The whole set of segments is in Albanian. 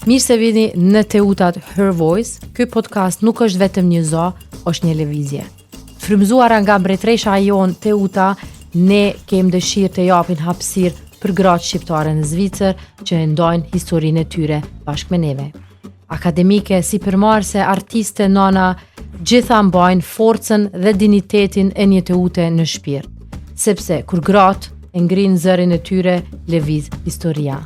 Mirë se vini në Teutat Her Voice. Ky podcast nuk është vetëm një zo, është një lëvizje. Frymëzuara nga mbretëresha jon Teuta, ne kemi dëshirë të japin hapësirë për gratë shqiptare në Zvicër që e ndajnë historinë e tyre bashkë me neve. Akademike, sipërmarrëse, artiste, nana, gjitha mbajnë forcën dhe dinitetin e një Teute në shpirt, sepse kur gratë e ngrinë zërin e tyre, lëviz historia.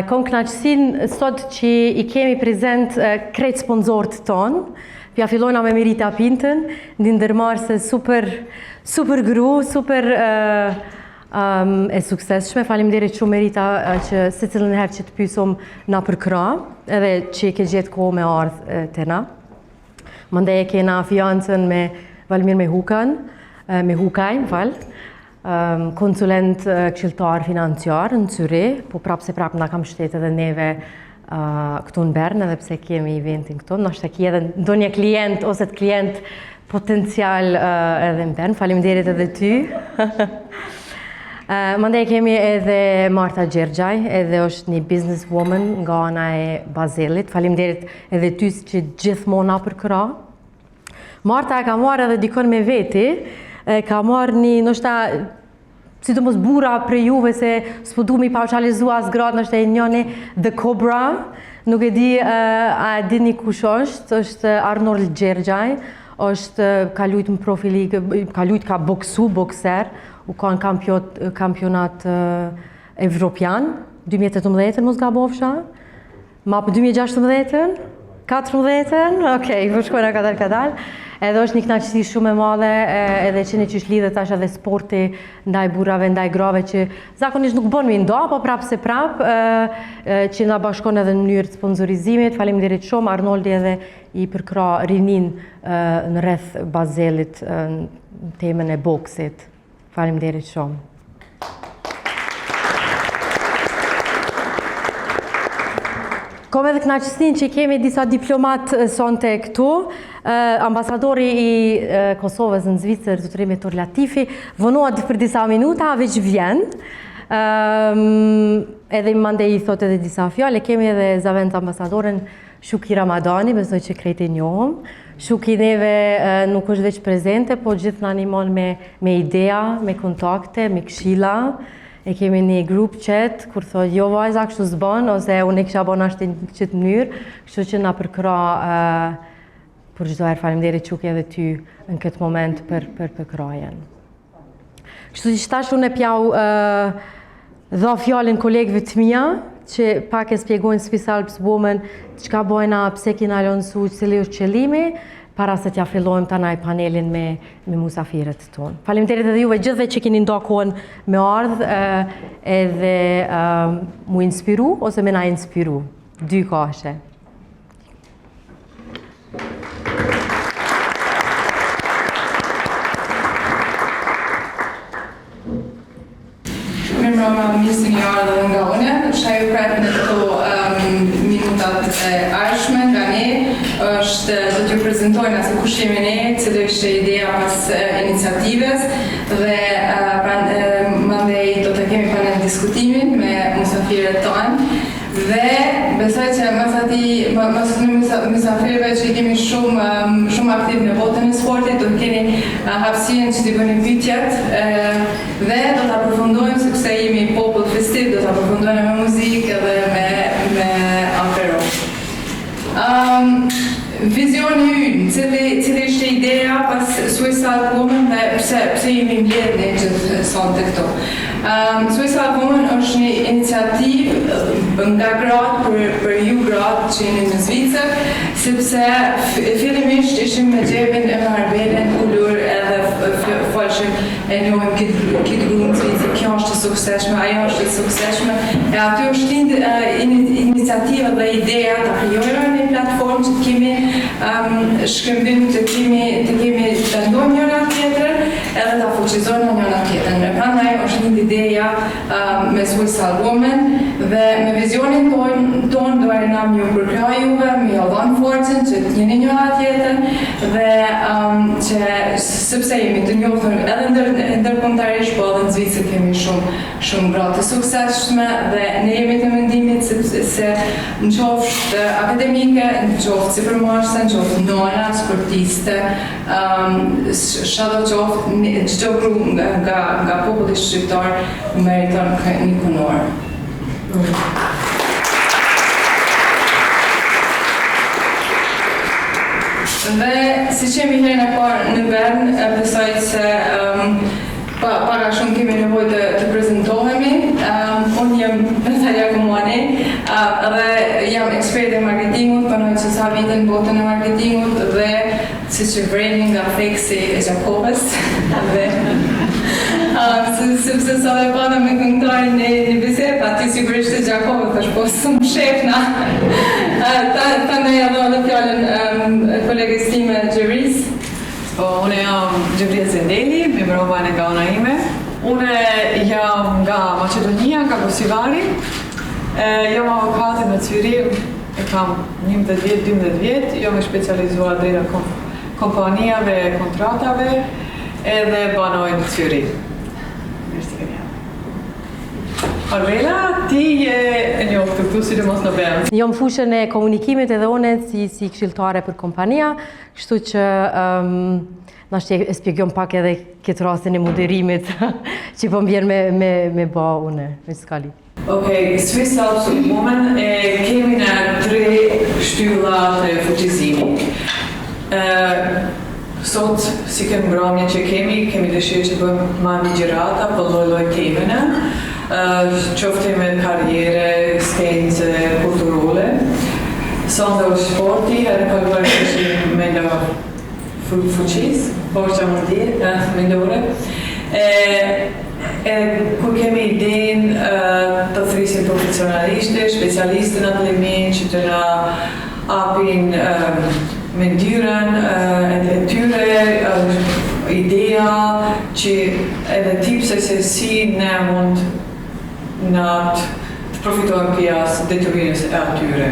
Kom kënaqësinë sot që i kemi prezent krejt sponsorët tonë. Pja fillojna me Merita Pintën, një ndërmarrëse super gru, super e suksesshme. Faleminderit shumë Merita që secilën herë që të pyesum na për krah, edhe që ke gjetë kohë me ardhë te na. Mandej e kena fiancën me Valmir me Hukaj, konsulent këshilltar financiar në Zyri, po prapë na kam shtetë edhe neve këtu në Bern, edhe pse kemi eventin këtu, ndoshta ki edhe ndonjë klient ose të klient potencial edhe në Bern. Faleminderit edhe ty. Mandej kemi edhe Marta Gjergjaj, edhe është një businesswoman nga ana e Bazelit. Faleminderit edhe ty që gjithmonë na për krah. Marta e ka marrë edhe dikon me veti, ka marrë një, ndoshta sidomos burra për juve se s'po du mi paushalizu as gratë, ndoshta e njëni The Cobra, nuk e di a dini kush është Arnold Gjergjaj, ka lujt në profiligë, ka boksu, bokser, u ka në kampionat evropian, 2018 mos gabofsha, ma për 2016, 14, okej, përshkojna kadal. Edhe është një kënaqësi shumë e madhe, edhe që ne qysh lidhet tash edhe sporti ndaj burrave, ndaj grave që zakonisht nuk bën me ndo, po prapë se prapë, që na bashkon edhe në mënyrë të sponsorizimit. Faleminderit shumë Arnoldi edhe i përkrah rinin në rreth Bazelit në temën e boksit. Faleminderit shumë. Kom edhe kënaqësinë që kemi disa diplomat sonte këtu. Ambasadori i Kosovës në Zvicër, Zotëri Metor Latifi, vonohet për disa minuta, veç vjen. Edhe i mandej i thot edhe disa fjale. Kemi edhe zavend ambasadoren Shuki Ramadani, besoj që krejt e njohëm. Shuki neve nuk është veç prezente, po gjithë në animon me idea, me kontakte, me këshilla. E kemi një grup chat, kur thot, jo vajza, kështu s'bën, ose unë e kisha bon ashtë në qëtë mënyrë, kështu që na përkrah për çdo herë. Faleminderit Shuki edhe ty në këtë moment për përkrajen. Kështu që tash unë e pjau dha fjalën kolegëve të mia, që pak e spjegojnë Swiss Alps Women, çka bojna, pse kina lënsu, cili është qëllimi, para se t'ja fillojmë tanaj panelin me musafirët tonë. Faleminderit edhe juve gjithve që keni nda kohën me ardhë edhe mu inspiru ose me na inspiru. Dy kashe. Mirë se një ardhë dhe nga une. Shaju prajtë në këto minutat e arshme nga ne, është do t'ju prezentojnë asë kush jemi ne, cilë është ideja pas iniciatives dhe mandej do të kemi panel diskutimin me musafirët tonë dhe besoj që mas musafirëve që kemi shumë aktiv në botën e sportit, do të keni hapësirën që t'i bëni pyetjet dhe do të aprofundojmë sepse jemi popull festiv, do të aprofundojmë me muzikë dhe me apero. Vizioni ynë, cili ishte ideja pas Swiss Alps Women dhe pse jemi mbledhur ne gjithë sonte këtu. Swiss Alps Women është një iniciativë nga gratë për ju gratë që jeni në Zvicër, sepse fillimisht ishim me gjepin e Marbelen, ullur edhe falshim e njohim këtë grunë në Zvicër, kjo është e sukseshme, ajo është e sukseshme, e aty është iniciativa dhe ideja të krijojmë një platformë që të kemi shkëmbim të kemi të ndojmë njëra tjetër edhe të fuqizojmë njëra tjetër. Në prandaj është një ideja me Swiss Alps Women dhe me vizionin tonë do na ju përkrah juve, më ju dhon forcën që të jeni njëra tjetrën dhe që sepse jemi të njohur edhe ndërkombëtarisht, po edhe në Zvicër kemi shumë gra të suksesshme dhe ne jemi të mendimit se në qoftë akademike, në qoftë sipërmarrëse, në qoftë nona, sportiste, shado qoftë çdo grup nga populli shqiptar meriton një kunor. Dhe si që jemi herën e parë në vend, besoj se para shumë kemi nevojë të prezentohemi. Unë jam Natalia Komani dhe jam ekspert e marketingut, punoj që sa vite në botën e marketingut dhe si që vrejnë nga theksi e Gjakovës. Sepse sa dhe pata me këngëtarin e një bisedë, aty sigurisht e Gjakovës, është po shumë shefna. Ta ne ja dhe fjallën kolegës time Gjëris. Unë jam Gjëvria Zendeli, me mbrojtjen nga ona ime. Unë jam nga Maqedonia, nga Kosivari. Jam avokate në Zyrich, e kam 12 vjet, jam e specializuar drejt kompanijave e kontratave edhe banoj në Zyrich. Arvela, ti je e njohur këtu sidomos në vend. Jam fushën e komunikimit edhe unë si këshilltare për kompania, kështu që na e spjegojm pak edhe këtë rastin e moderimit që po mbjen me ba unë, me skali. Okej, Swiss Alps Women kemi në 3 shtylla të fuqizimit. Sot, si kemë mbrëmje që kemi dëshirë që bëjmë ma ligjërata për lloj temene, qoftë me karriere, skenze, kulturale. Sonda u sporti, edhe kaluar që me nda fuqis, borqa mendore. Kur kemi idenë të thrisim profesionaliste, specialistë në atë që të na apin mendyren e tyre, ideja që edhe tipse se si ne mund në të profitojmë pjas detyrimit e atyre.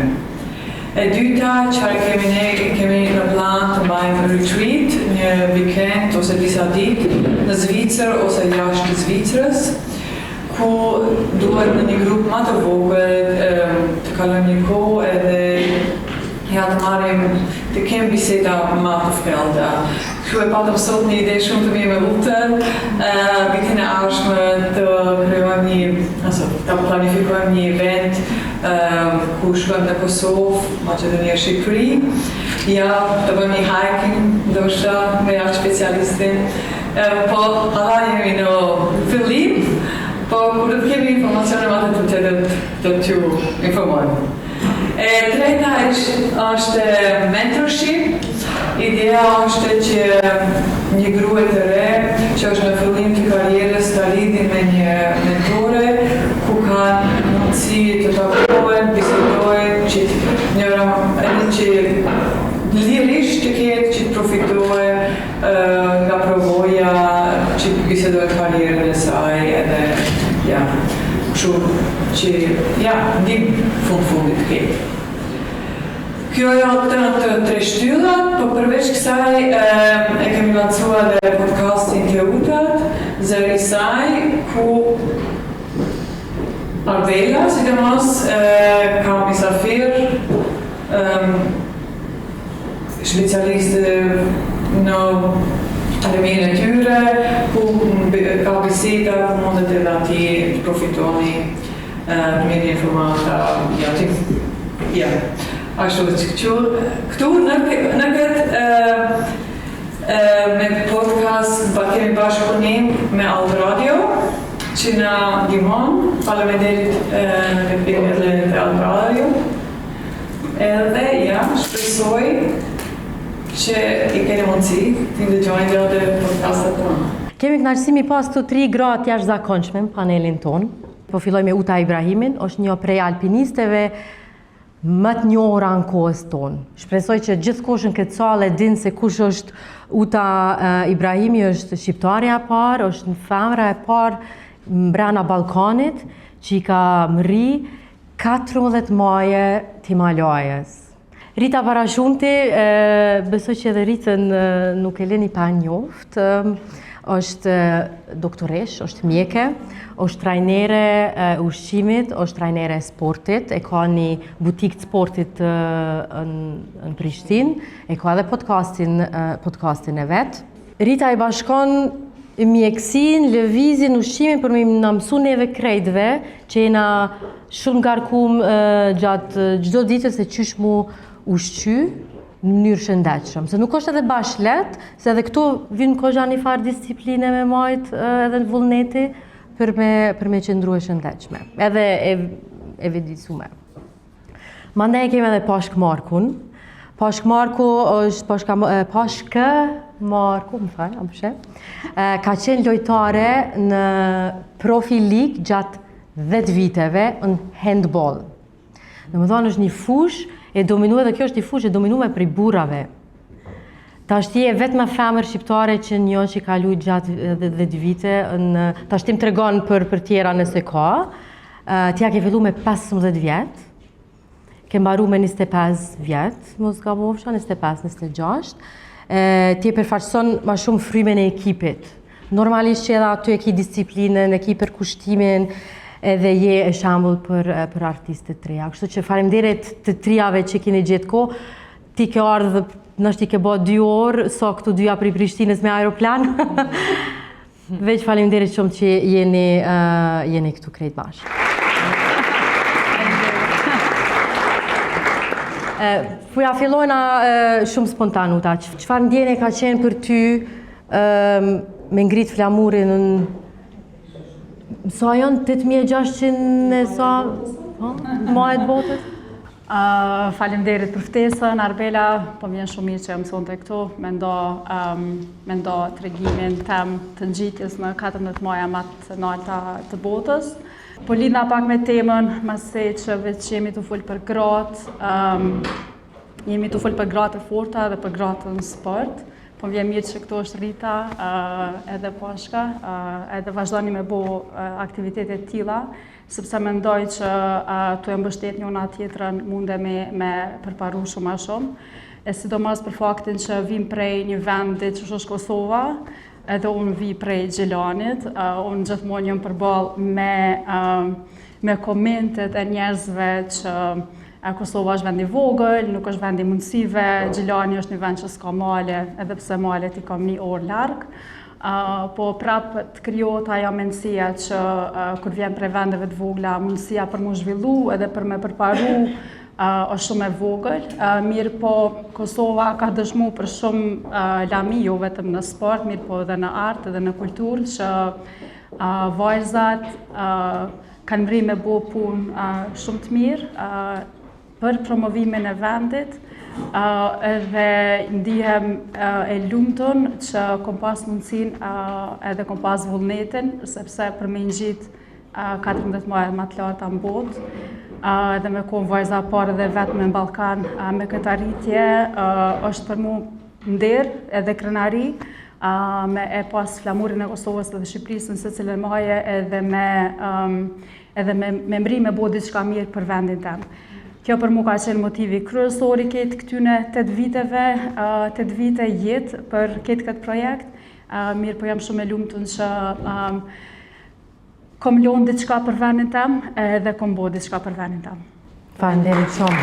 E dyta, çfarë kemi në plan të bëjmë retreat, një weekend ose disa ditë në Zvicër ose jashtë Zvicrës, ku duhet në një grup më të vogël të kalojmë një kohë edhe ja të marrim të kemë biseda më të shpellta. Kështu e patëm sot një ide shumë të mirë me Lutën, vitin e ardhshëm të krijojmë të planifikojmë një event ku shkojmë në Kosovë, Maqedonia, Shqipëri. Ja, të bëjmë një hiking, ndoshta me atë specialistin. Po ata jemi në fillim, po kur të kemi informacione më të tjetër do t'ju informojmë. Treta është mentorship. Ideja është që një grua të re që është në fillim të karrierës të lidhin me një mentore ku kanë mundësi të takohen, bisedojnë, që njëra edhe që lirisht të ketë që të profitohen nga provoja që të bisedojnë karrierën e saj edhe ja, kështu që ja, ndim fundit të ketë. Kjo janë të 3 shtyllat, po përveç kësaj e kemi lancuar edhe podcastin Teutat, zëri saj, ku Arvela, sidomos, ka misafir, specialistë në akademinë e tyre, ku ka biseda, ku mundet edhe ati të profitoni me një informata, ja. Ashtu që këtu në këtë me podcast kemi bashkëpunim me Alt Radio që na ndihmon, faleminderit në këtë pikë të Alt Radio. Edhe ja, shpresoj që i keni mundësi të ndëgjoni edhe podcastet tonë. Kemi kënaqësi pas të 3 gra të jashtëzakonshme në panelin ton. Po filloj me Uta Ibrahimin, është një prej alpinisteve më të njohura në kohës tonë. Shpresoj që gjithkush në këtë sallë e din se kush është Uta Ibrahimi, është shqiptarja e parë, është në femra e parë mbrana Ballkanit, që i ka mri 14 maje t'Himalajës. Rita Parashunti, besoj që edhe Ritën nuk e leni pa njoft, është doktoresh, është mjeke, është trajnere ushqimit, është trajnere sportit, e ka një butik të sportit në Prishtinë, e ka edhe podcastin e vetë. Rita i bashkon mjekësin, lëvizjen, ushqimin për me në mësu neve krejtve që jena shumë ngarkum gjatë çdo ditës se qysh mu ushqy në mënyrë shëndetshëm. Se nuk është edhe bash lehtë, se edhe këtu vjen kozha një farë discipline me majt edhe në vullneti për me qëndru e shëndetshme. Edhe e vëdisume. Mandej kemi edhe Pashk Markun. Pashk Marku është ka qenë lojtare në Profi League gjatë 10 viteve në handball. Domethënë është një fushë e dominuar dhe kjo është një fushë e dominuar prej burrave. Tash ti je vetëm femër shqiptare që njoh që ka luajtur gjatë 10 vite tash ti më tregon për tjera nëse ka. Ti ja ke filluar me 15 vjet. Ke mbaru me 25 vjet, mos gabofsha, 25-26. Ti e përfaqëson ma shumë frymën e ekipit. Normalisht që edhe aty e ki disiplinën, e ki përkushtimin, edhe je e shembull për artistët të reja. Kështu që faleminderit të trijave që keni gjetë kohë. Ti ke ardhur, ti ke bë 2 orë, sa këtu dyja prej Prishtinës me aeroplan. Veç faleminderit shumë që jeni këtu krejt bashkë. Puja fillojna shumë spontanuta. Çfarë ndjenje ka qenë për ty me ngrit flamurin në sa janë 8600 e sa majet botës? Faleminderit për ftesën, Arbela, po vjen shumë mirë që më mësonte këtu, me ndo tregimin tem të ngjitjes në 14 maja më të larta të botës. Po lidhna pak me temën, mase që veç jemi të folë për gratë, jemi të folë për gratë e forta dhe për gratë në sport. Po vjen mirë që këtu është Rita, edhe Pashka, edhe vazhdoni me bo aktivitetet tilla, sepse mendoj që të e mbështet njëna tjetrën mundemi me përparu shumë a shumë. E sidomos për faktin që vim prej një vendi që është Kosova, edhe unë vi prej Gjelanit, unë gjithmonë jam përballë me komentet e njerëzve që Kosova është vendi vogël, nuk është vendi mundësive, Gjelani është një vend që s'ka male, edhe pse malet i kam 1 orë larg. Po prapë të krijohet ajo mendësia që kur vjen prej vendeve të vogla, mundësia për mu zhvillu edhe për me përparu është shumë e vogël. Mirë po Kosova ka dëshmu për shumë lami, jo vetëm në sport, mirë po edhe në art edhe në kulturë, që vajzat kanë vri me bo punë shumë të mirë për promovimin e vendit, edhe ndihem e lumtur që kom pas mundësin edhe kom pas vullnetin, sepse për me ngjit 14 majet më të larta në botë, edhe me konë vajza parë dhe vetë me në Balkan, me këtë arritje është për mu nder edhe krenari, me e pas flamurin e Kosovës dhe Shqipërisë në secilën maje edhe me mri me bo diçka mirë për vendin tem. Kjo për mu ka qenë motivi kryesor i këtë këtyne 8 viteve, 8 vite jetë për këtë projekt. Mirë po jam shumë e lumtur që kom lonë diçka për vendin tem edhe kom bo diçka për vendin tem. Faleminderit shumë.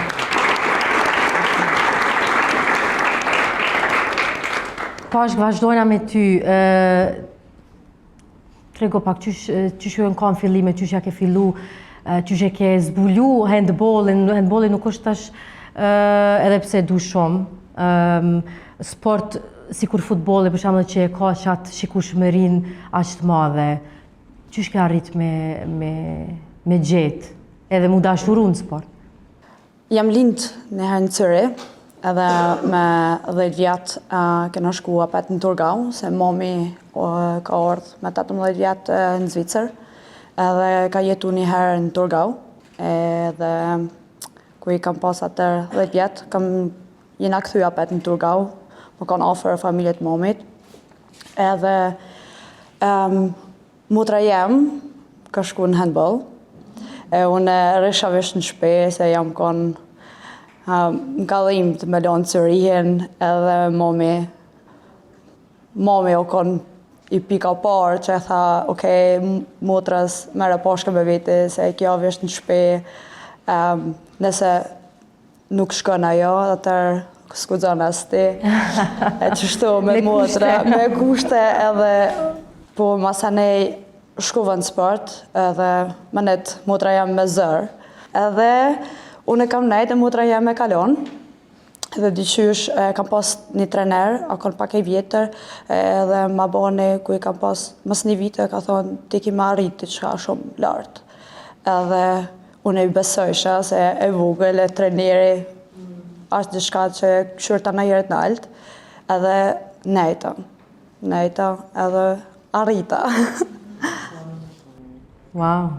Pashk, vazhdojna me ty. Trego pak, qysh ju në kam fillime, qysh ja ke fillu, qysh e ke zbulu handballin. Handballin nuk është tash edhe pse du shumë. Sport, si kur futbolli, për shembull që e ka qatë shikueshmërinë aq të madhe. Qysh ke arrit me gjetë, edhe mu dashuru në sport? Jam lind në herë në Cyri, edhe me 10 vjetë kena shku apet në Turgau, se mami ka ardhë me 18 vjetë në Zvicër, edhe ka jetu një herë në Turgau, edhe ku i kam pas atër 10 vjetë, jena këthy apet në Turgau, më kanë ofër familjet momit, edhe motra jem ka shku në handball, Unë rrisha vesh në shpe se jam konë në kallim të me lonë Syrihen edhe mami o konë i pika parë që e tha, motrës mere pashke me vete se kjo vesh në shpe, nëse nuk shkon ajo, atër s'kudzon as ti, e qështu me motra, me kushte edhe, po masanej shkuva në sport, edhe manet motra jam me zër, edhe unë kam nejt e motra jam me kalon, edhe dyqysh kam pas një trener, akon pak e vjetër, edhe ma bane ku i kam pas mas një vite, ka thonë, ti ki ma arriti që ka shumë lartë. Edhe unë i besojshë se e vogël e treneri është diçka që këshyrta në jeret në altë, edhe nejta edhe arrita. Wow,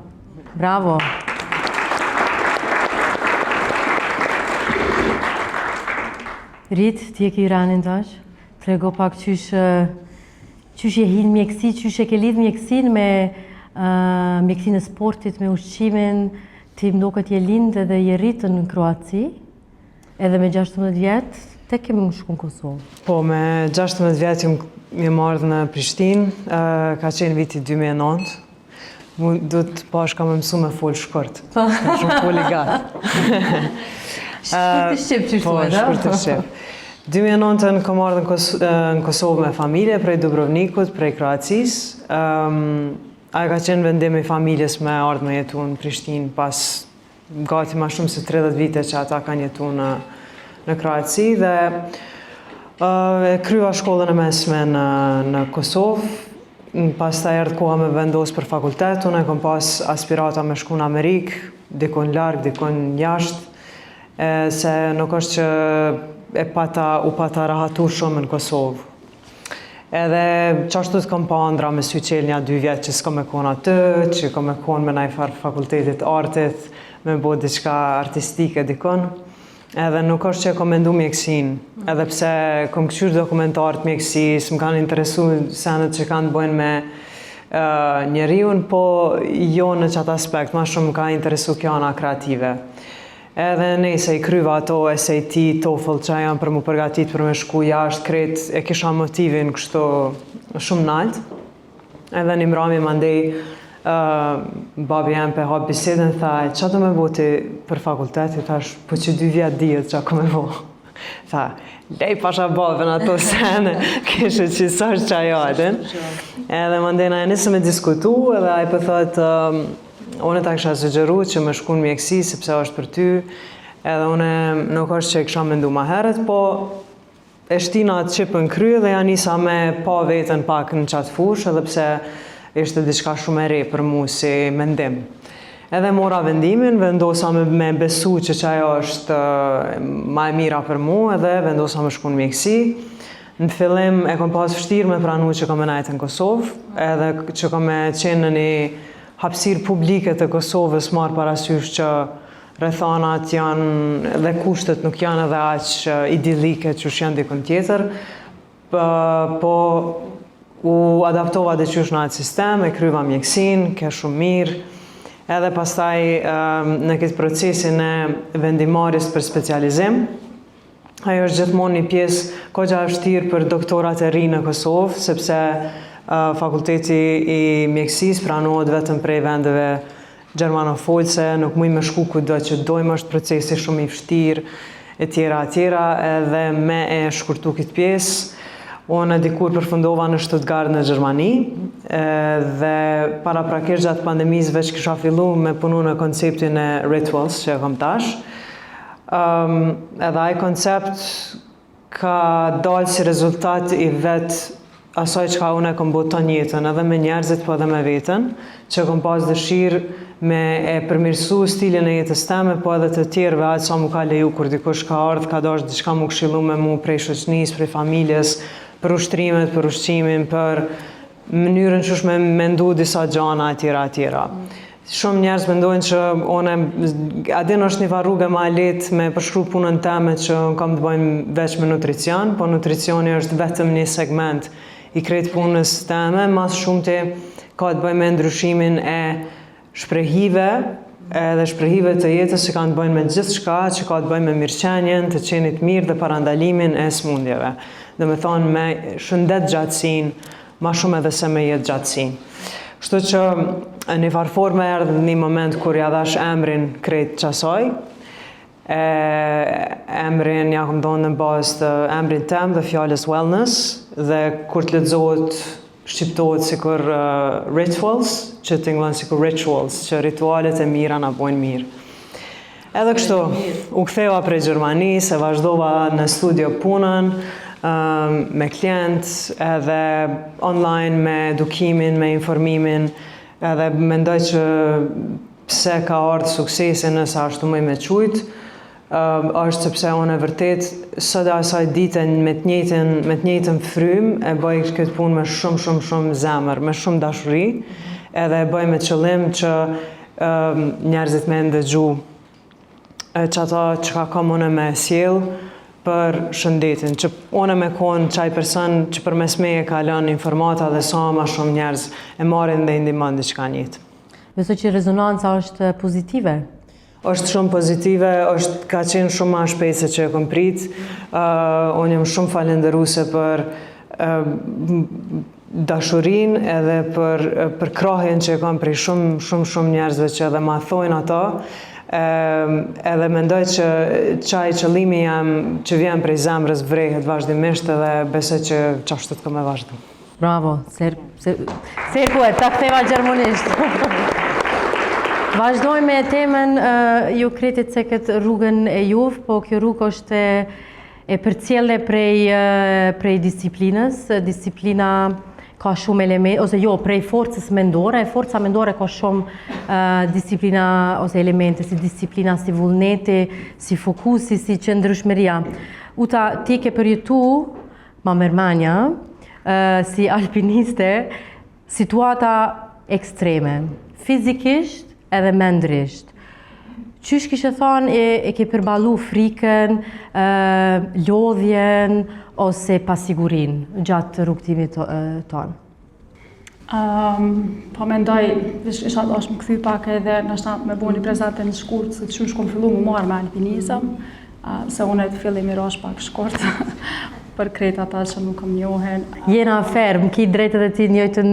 bravo. Rit, ti e ki ranin tash? Trego pak qysh je hin mjekësi, qysh e ke lidh mjekësin me mjekësin e sportit, me ushqimin, ti më duket je lind edhe je rritën në Kroaci, edhe me 16 vjetë, tek kemi më shku në Kosovë. Po, me 16 vjetë jam ardhë në Prishtinë, ka qenë viti 2009. Du të pash ka me mësu me folë shkurt. Ka shumë folë i gatë. Shkurt të shqip që shkuaj, da? Po, shkurt të shqip. 2009 kam ardhë në Kosovë me familje, prej Dubrovnikut, prej Kroacis. A ka qenë vendim i familjes me ardhë me jetu në Prishtinë pas gati ma shumë se 30 vite që ata kanë jetu në Kroaci dhe kryva shkollën e mesme në Kosovë. Pas ta erdhë koha me vendos për fakultet, unë e kom pas aspirata me shku në Amerikë, dikon largë, dikon jashtë, se nuk është që u pata rahatur shumë në Kosovë. Edhe qashtu të kom pa andra me sy qelë 2 vjetë që s'kom me konë atë, që kom me konë me najfar fakultetit artit, me bo diçka artistike dikon. Edhe nuk është që e kom mendu mjekësin, edhe pse kom këqyr dokumentarët mjekësis, më kanë interesu senet që kanë të bojnë me njeriun, po jo në qatë aspekt, ma shumë më ka interesu kjana kreative. Edhe nejse i kryva ato SAT, TOEFL që janë për mu përgatit për me shku jashtë, kret e kisha motivin kështu shumë nalt. Edhe një mrami mandej, babi jem pe hap bisedën, tha, qa do me voti për fakulteti, thash, po që 2 vjetë dhjetë që ako me vo. Tha, lej pasha babën ato sene, kështë që sash që ajo atin. Edhe mandena e nisë me diskutu, edhe a i pëthot, unë ta kësha sugjeru që me shku në mjekësi, sepse është për ty, edhe unë nuk është që e kësha mendu ma heret, po e shtina atë qipën kry dhe ja nisa me pa vetën pak në qatë fush, edhe pse ishte diçka shumë e re për mu si mendim. Edhe mora vendimin, vendosa me besu që ajo është ma e mira për mu, edhe vendosa me shku në mjekësi. Në fillim e kom pas vështirë me pranu që kom e najtë në Kosovë, edhe që kom e qenë në një hapësirë publike të Kosovës marë parasysh që rrethanat janë dhe kushtet nuk janë edhe aq idilike që janë dikon tjetër, po u adaptova dhe qysh në atë sistem, e kryva mjekësin, ke shumë mirë, edhe pastaj në këtë procesin e vendimaris për specializim. Ajo është gjithmonë një pjesë kogja vështirë për doktorat e ri në Kosovë, sepse fakulteti i mjekësis pranohet vetëm prej vendeve gjermanofolse, nuk muj me shku kudo që dojmë, është procesi shumë i vështirë, e tjera, edhe me e shkurtu këtë pjesë. Unë dikur përfundova në Stuttgart në Gjermani dhe para prakisht gjatë pandemisë veç kisha fillu me punu në konceptin e rituals që e kom tash. Edhe ai koncept ka dalë si rezultat i vetë asaj që ka unë e kom botë të njetën, edhe me njerëzit po edhe me vetën, që kom pas dëshirë me e përmirësu stilin e jetës teme, po edhe të tjerëve aqë sa mu ka leju kur dikush ka ardhë, ka dash diçka mu këshillu me mu prej shoqnis, prej familjes, për ushtrimet, për ushqimin, për mënyrën që me mendu disa gjana tjera. Shumë njerëz mendojnë që adin është një rrugë ma letë me përshkru punën teme që kam të bëjmë veç me nutricion, po nutricioni është vetëm një segment i kretë punës teme, mas shumë të ka të bëjmë me ndryshimin e shprehive edhe shprehive të jetës që kanë të bëjnë me gjithë shka, që ka të bëjnë me mirëqenjen, të qenit mirë dhe parandalimin e smundjeve. Dhe me thonë me shëndet gjatësin, ma shumë edhe se me jetë gjatësin. Kështu që një farforme erdhë në një moment kur ja dhash emrin krejt qasoj, emrin ja kom donë në bazë të emrin tem dhe fjallës wellness, dhe kur të lexohet shqiptohet sikur rituals, që tingëllon sikur rituals, që ritualet e mira na bojnë mirë. Edhe kështu, u ktheva prej Gjermanisë, e vazhdova në studio punën, me klient, edhe online me edukimin, me informimin, edhe mendoj që pse ka ardhur suksesi nëse ashtu më me qujt, është sepse unë e vërtet sot e asaj ditën me të njëjtën frym e bëj këtë punë me shumë zemër, me shumë dashuri, edhe e bëj me qëllim që njerëzit me ndëgju që ata që kam unë me sjell për shëndetin, që unë me konë qaj person që përmes meje ka lënë informata dhe sa ma shumë njerëz e marrin dhe i ndihmon diçka në jetë. Besoj që rezonanca është pozitive. Është shumë pozitive, ka qenë shumë ma shpejt se që e kom prit. Unë jam shumë falenderuese për dashurinë edhe për krahjen që e kam prej shumë njerëzve që edhe ma thojnë ato. Edhe mendoj që qaj qëllimi jam që vjen prej zemrës vrehet vazhdimisht edhe besoj që qashtu të kam e vazhdu. Bravo, serpuet, ta ktheva gjermanisht. Vazhdojmë me temën, ju kretit se këtë rrugën e juve, po kjo rrugë është e përcjelle prej disiplinës. Disiplina ka shumë elemente, ose jo, prej forcës mendore. Forca mendore ka shumë disiplina ose elemente, si disiplina, si vullneti, si fokusi, si qëndrueshmëria. Uta, ti ke përjetu, ma mërmanja, si alpiniste, situata ekstreme, fizikisht edhe mendrisht. Qysh kishe thonë e ke përbalu frikën, lodhjen ose pasigurin gjatë rrugtimit tonë? Po mendoj, isha është më këthy pak edhe nështë me bo një prezente në shkurt, se qysh kom fillu më marrë me alpinizëm, se unë e të fillim i rosh pak shkurt, për krejt ata që nuk më njohen. Jena ferm, ki drejtë dhe ti njëjtën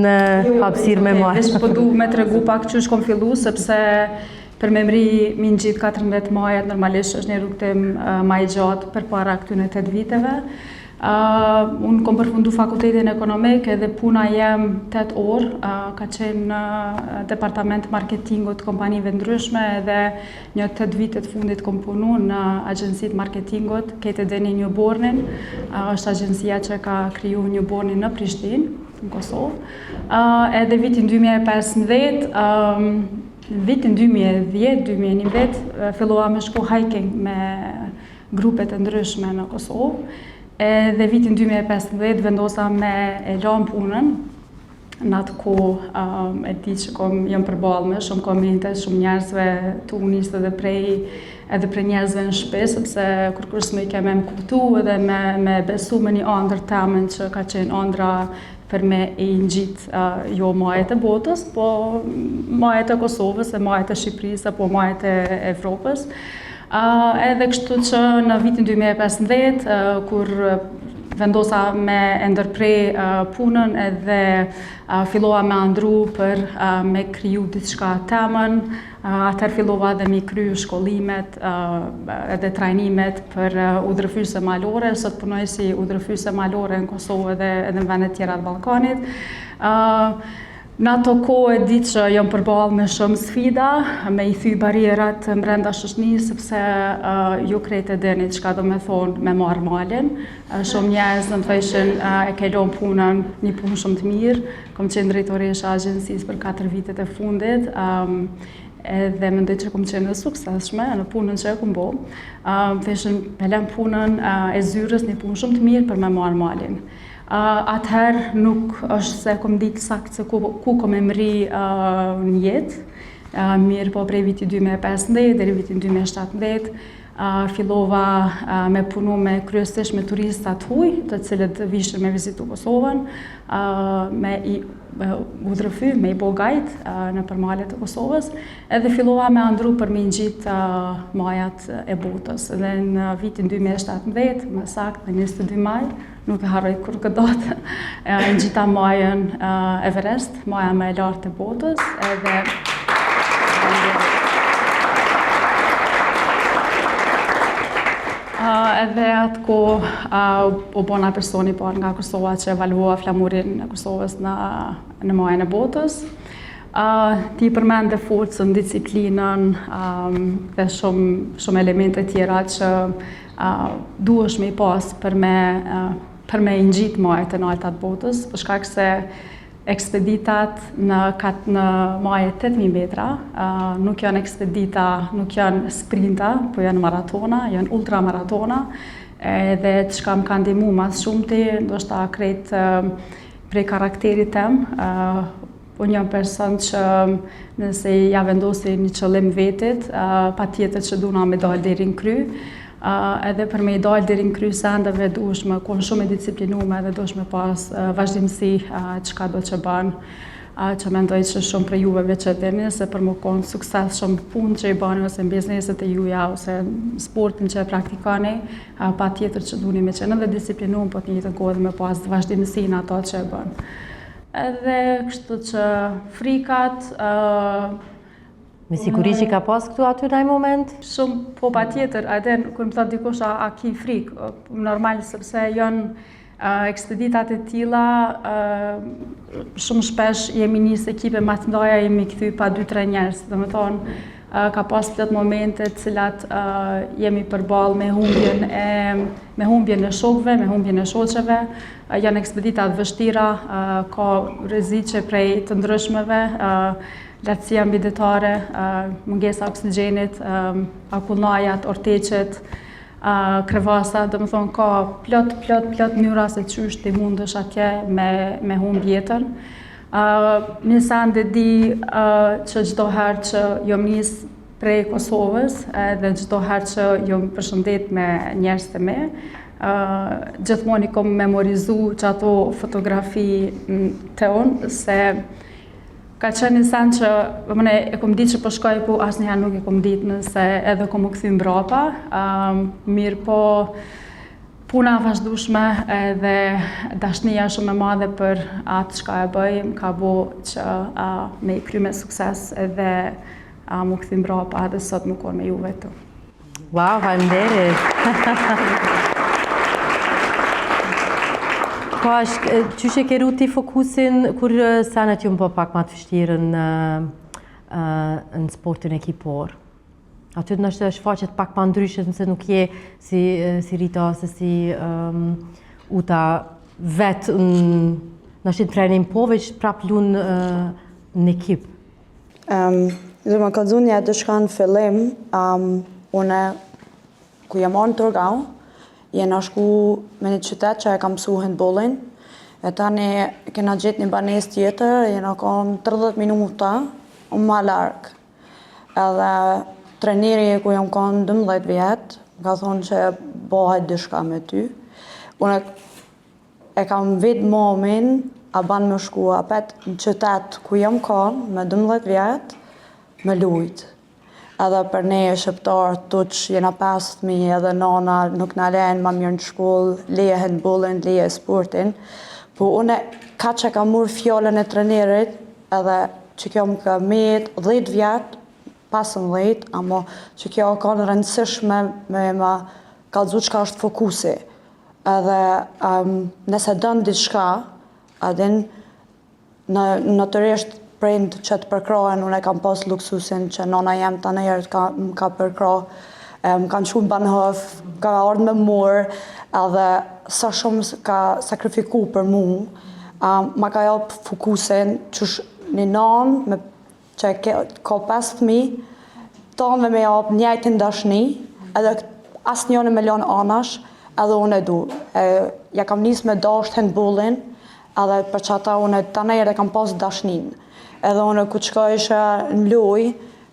hapësirë me marrë. Vesh po du me tregu pak qysh kom fillu, sepse për me mri minë gjitë 14 majet, normalisht është një rrugtim ma i gjatë për para këtyne 8 viteve. Unë kom përfundu fakultetin ekonomik edhe puna jem 8 orë, ka qenë departament marketingut kompanive ndryshme edhe një 8 vitet fundit kom punu në agjensit marketingut, kete deni Newbornin, është agjensia që ka kriju Newbornin në Prishtinë, në Kosovë. Edhe vitin 2015, në vitin 2010-2011, fillova me shku hiking me grupet e ndryshme në Kosovë. Dhe vitin 2015 vendosa me e lanë punën, në atë ku e ti që jam përballë me shumë komente, shumë njerëzve të unisht edhe prej njerëzve në shpe, sepse kërkës me i keme më kuptu edhe me besu me një andër temën që ka qenë andra për me i ngjit jo majet e botës, po majet e Kosovës, e majet e Shqipërisë, apo majet e Evropës. Edhe kështu që në vitin 2015, kur vendosa me ndërprej punën edhe fillova me andru për me kriju diçka temën, atëherë fillova dhe me kryu shkollimet edhe trajnimet për udhërfyse malore, sot punoj si udhërfyse malore në Kosovë edhe në vendet tjera të Ballkanit. Në ato kohë e di që jam përballë me shumë sfida, me i thy barierat brenda shoqënisë, sepse ju krejt e dini çka do me thonë me marrë malin. Shumë njerëz në të thëshin e ke lënë punën, një punë shumë të mirë. Kom qenë drejtoresha e agjencisë për 4 vitet e fundit. Edhe mendoj që kom qenë suksesshme në punën që e kom bo. Thëshin me lëm punën e zyrës, një punë shumë të mirë për me marrë malin. Atëherë nuk është se kom ditë sakt se ku kom e mri në jetë. Mirë po prej viti 2015 deri vitin 2017 fillova me punu me kryesisht me turistat huj, të cilët vishin me vizitu Kosovën, me i udhërëfy me i bo gajt në përmalet e Kosovës, edhe fillova me andru për me ngjit majat e botës. Dhe në vitin 2017, më sakt në 22 maj, nuk e harroj kur këtë datë, ngjita majën Everest, maja më e lartë e botës, edhe atë ko u bona personi parë nga Kosova që evalua flamurin e Kosovës në majën e botës. Ti përmende forcën, disiplinën dhe shumë elemente tjera që duhesh me i pas për me ngjit majët e larta të botës, për shkak se ekspeditat në majë 8.000 metra nuk janë ekspedita, nuk janë sprinta, po janë maratona, janë ultramaratona, edhe çka më ka ndihmu mas shumti, ndoshta krejt prej karakterit tem. Unë jam person që nëse ja vendosi një qëllim vetit, patjetër që duna me dalë deri në kry. Edhe për me i dalë deri në kry sendeve duhesh me qenë shumë e disciplinuar dhe duhesh me pas vazhdimsi çka do të bën. Që mendoj që shumë për juve veç e dini se për më konë sukses shumë punë që i bani ose në bizneset e juja ose në sportin që e praktikani, pa tjetër që duni me qenë dhe disciplinuar, po të njëjtën kohë dhe me pas vazhdimsi në ato që e bën. Edhe kështu që frikat, Me siguri që ka pas këtu aty në moment? Shumë, po pa tjetër, kur më thot dikush a ki frikë, normal sepse janë ekspeditat e tilla, shumë shpesh jemi nisë ekipe më të ndaja, jemi kthy pa 2-3 njerëz, domethënë ka pas plot momente të cilat jemi përballë me humbjen e shokëve, me humbjen e shoqeve, janë ekspedita të vështira, ka rreziqe prej të ndryshmeve, lartësia mbi detare, mungesa oksigjenit, akullnajat, orteqet, krevasa, domethënë ka plot mënyra se çysh ti mundesh atje me humb jetën. Një sende di që çdo herë që jom nis prej Kosovës dhe çdo herë që jom përshëndet me njerëz të mi, gjithmonë i kom memorizu që ato fotografi të unë, se ka qenë një sen që e kom ditë që po shkoj, po asnjëherë nuk e kom ditë nëse edhe kom u kthy mbrapa. Mirë po puna vazhdueshme edhe dashnia shumë e madhe për atë çka e bëj, më ka bo që me i kry me sukses edhe mu kthy mbrapa edhe sot më konë me juve këtu. Wow, faleminderit! Qyshe ke ruti fokusin kur senet ju më po pak ma të vështirë në sportin ekipor? Aty të nështë shfaqet pak pa ndryshet nëse nuk je si Rita ose si Uta vetë nështë në trenim po, veç prap lun në ekip. Dhe më ka dhunja të shka në fillim, une ku jam orë në Torgau, jena shku me një qytet që e kam mësu handballin, e tani kena gjetë një banes tjetër, jena konë 30 minuta, ma largë. Edhe treneri ku jam konë 12 vjetë, ka thonë që bëhet dishka me ty. Unë e kam vetë momin, a banë me shku apet në qytet ku jam konë, me 12 vjetë, me lujtë. Edhe për ne shqiptarë të që jena 5 fëmijë edhe nana nuk në lejnë ma mirë në shkollë, leje handballin, leje sportin. Po une ka që ka murë fjallën e trenerit edhe që kjo më ka met 10 vjetë, 15, amo që kjo ka në rëndësishme me ma kallëzu qka është fokusi. Edhe nëse dënë diçka, adin natërisht prind që të përkrohen, unë e kam pas luksusin që nona jem të nëherët më ka përkro, më kanë qu në Banhof, ka ardhë me murë, edhe sa shumë ka sakrifiku për mu, ma ka japë fokusin që një nanë që ka 5 fëmijë, tonë me japë njëjtin dashni, edhe asë njënë me lonë anash, edhe unë e du. Ja kam nisë me dasht handballin, edhe për që ata unë të nëherët e kam pas dashnin. Edhe unë ku qka isha në loj,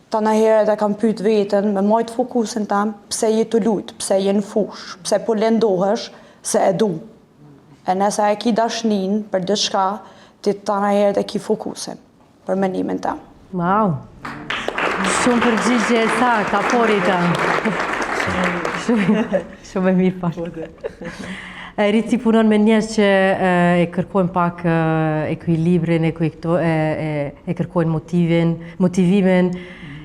të nëherët e kam pyet vetën me majtë fokusin tam, pse je të lujtë, pse je në fush, pse po lendohesh, se e du. E nëse e ki dashnin për diçka, ti të herët e ki fokusin për mendimin ta. Wow! Shumë përgjigje e saktë, Aporita. Shumë e mirë pashtë. Riti punon me njerëz që e kërkojnë pak ekuilibrin, e kërkojnë motivimin.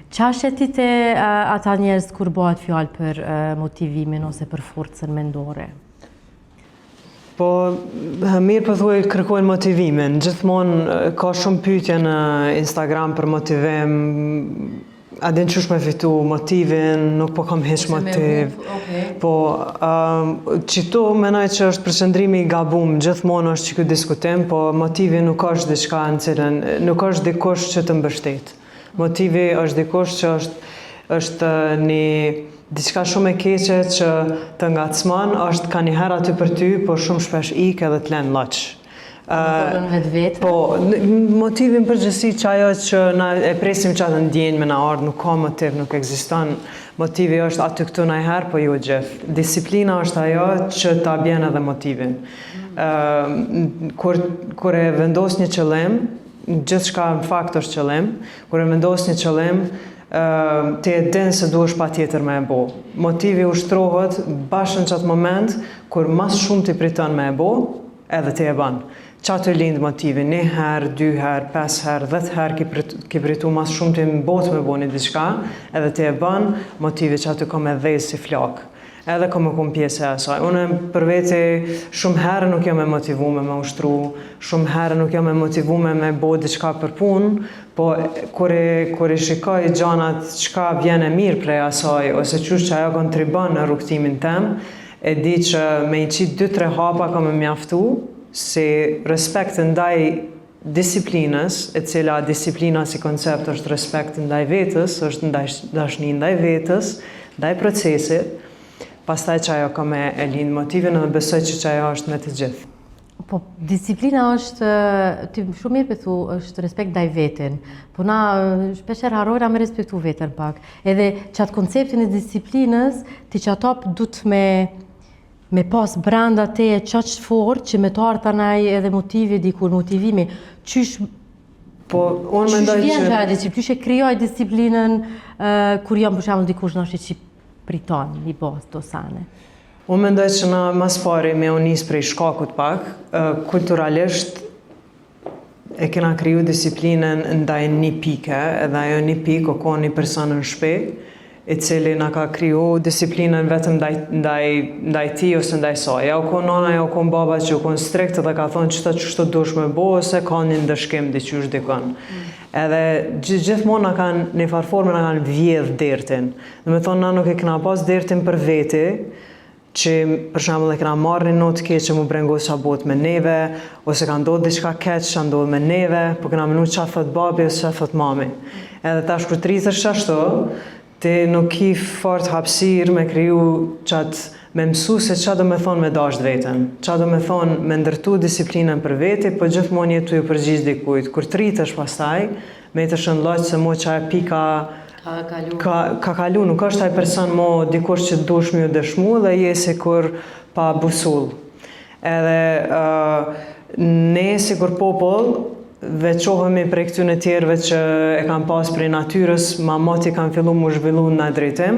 Qa shetit e ata njerëz kur bëhet fjalë për motivimin ose për forcën mendore? Po, mirë pëthuaj kërkojnë motivimin. Gjithmonë ka shumë pyetje në Instagram për motivim. A din qysh me fitu motivin, nuk po kam heq motiv. Po, qito menaj që është përqëndrimi i gabum, gjithmonë është që këtë diskutim, po motivi nuk është diçka në cilën, nuk është dikush që të mbështet. Motivi është dikush që është një diçka shumë e keqe që të ngacmon, është ka një herë aty për ty, po shumë shpesh ikë edhe të len loq. Po, motivin përgjithësi që ajo që na e presim që atë ndjenjë me na ardhë, nuk ka motiv, nuk ekziston. Motivi është aty këtu najherë, po jo gjithë. Disiplina është ajo që ta bjen edhe motivin. Kur e vendos një qëllim, gjithë shka në fakt është qëllim, kur e vendos një qëllim, ti e din se duhesh pa tjetër me e bo. Motivi ushtrohet bashkë në qatë moment, kur mas shumë ti priton me e bo, edhe ti e ban. Qa të lindë motivi, 1 herë, 2 herë, 5 herë, 10 herë ki pritu mas shumë të më botë me bo një diçka, edhe ti e ban, motivi qa të kom e dhejë si flakë. Edhe kom e kom pjesë e asaj. Unë për veti shumë herë nuk jam e motivume me ushtru, shumë herë nuk jam e motivume me bo diçka për punë, po kur i shikoj gjanat qka vjen e mirë prej asaj, ose qysh që ajo kontribon në rrugtimin tem, e di që me i qitë 2-3 hapa kam e mjaftu, si respekt ndaj disiplinës, e cila disiplina si koncept është respekt ndaj vetës, është dashni ndaj vetës, ndaj procesit, pastaj që ajo ka me e linë motivin edhe besoj që ajo është me të gjithë. Po, disiplina është, ti shumë mirë pëthu, është respekt ndaj vetin, po na shpesher harojna me respektu vetën pak. Edhe qatë konceptin e disiplinës, ti që atop du të me pas branda te e qaq fort që me të arta naj edhe motivi dikur, motivimi, qysh vjen që a disciplinë, qysh e kryoj disiplinën kur jam për shembull dikush nështë që priton një bas të sane? Unë mendoj që na mas pari me unis prej shkakut pak, kulturalisht e kena kriju disiplinën ndaj një pike, edhe ajo një pikë o ka një person në shpe, i cili na ka kriju disiplinën vetëm ndaj ti ose ndaj saj. Ja u kon nona, ja u kon baba që u kon strikt dhe ka thonë qëta dush me bo, ose ka një ndëshkim diqysh dikon. Edhe gjithmonë na kanë një farforme na kanë vjedh dertin. Dhe me thonë na nuk e kena pas dertin për veti, që për shembull e kena marrë një notë keq që mu brengos qa bot me neve, ose ka ndodhë diçka keq që ndodhë me neve, po kena menu qa thot babi ose qa thot mami. Edhe tash kur të rritësh qashtu, ti nuk ki fort hapësirë me kriju qatë me mësu se qa do me thonë me dasht vetën, qa do me thonë me ndërtu disiplinën për veti, po gjithmonë jetu ju përgjigj dikujt. Kur të rritësh pastaj, me të shëndloq se mo qa e pika ka kalu, nuk është taj person mo dikush që dush mi u dëshmu dhe je si kur pa busull. Edhe ne si kur popull, veçohemi prej këtyne tjerëve që e kam pas prej natyrës, ma moti kam fillu mu zhvillu në drejtim,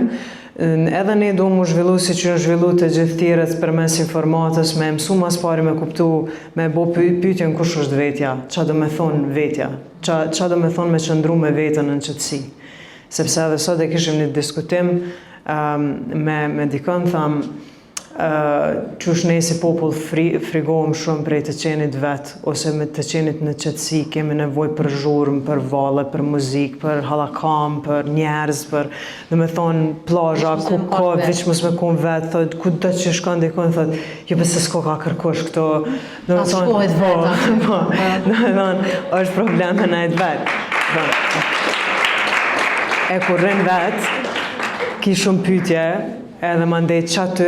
edhe ne do mu zhvillu si që në zhvillu të gjithë tjerët për mes informatës, me mësu mas pari me kuptu, me bo pyetjen kush është vetja, qa do me thonë vetja, qa do me thonë me qëndru me vetën në qëtësi. Sepse edhe sot e kishim një diskutim me dikën, thamë, qysh ne si popull frigohem shumë prej të qenit vetë, ose me të qenit në qëtësi, kemi nevoj për zhurmë, për valle, për muzikë, për halakam, për njerëz, për, dhe me thonë, plazha, ku ka, veç mos me kon vetë, thot, ku do që shkon dikon, thot, jo pëse s'ko ka kërkush këto, dhe me thonë, dhe me thonë, është probleme në e vetë. E kur rrin vetë, ki shumë pyetje, edhe ma ndej qatë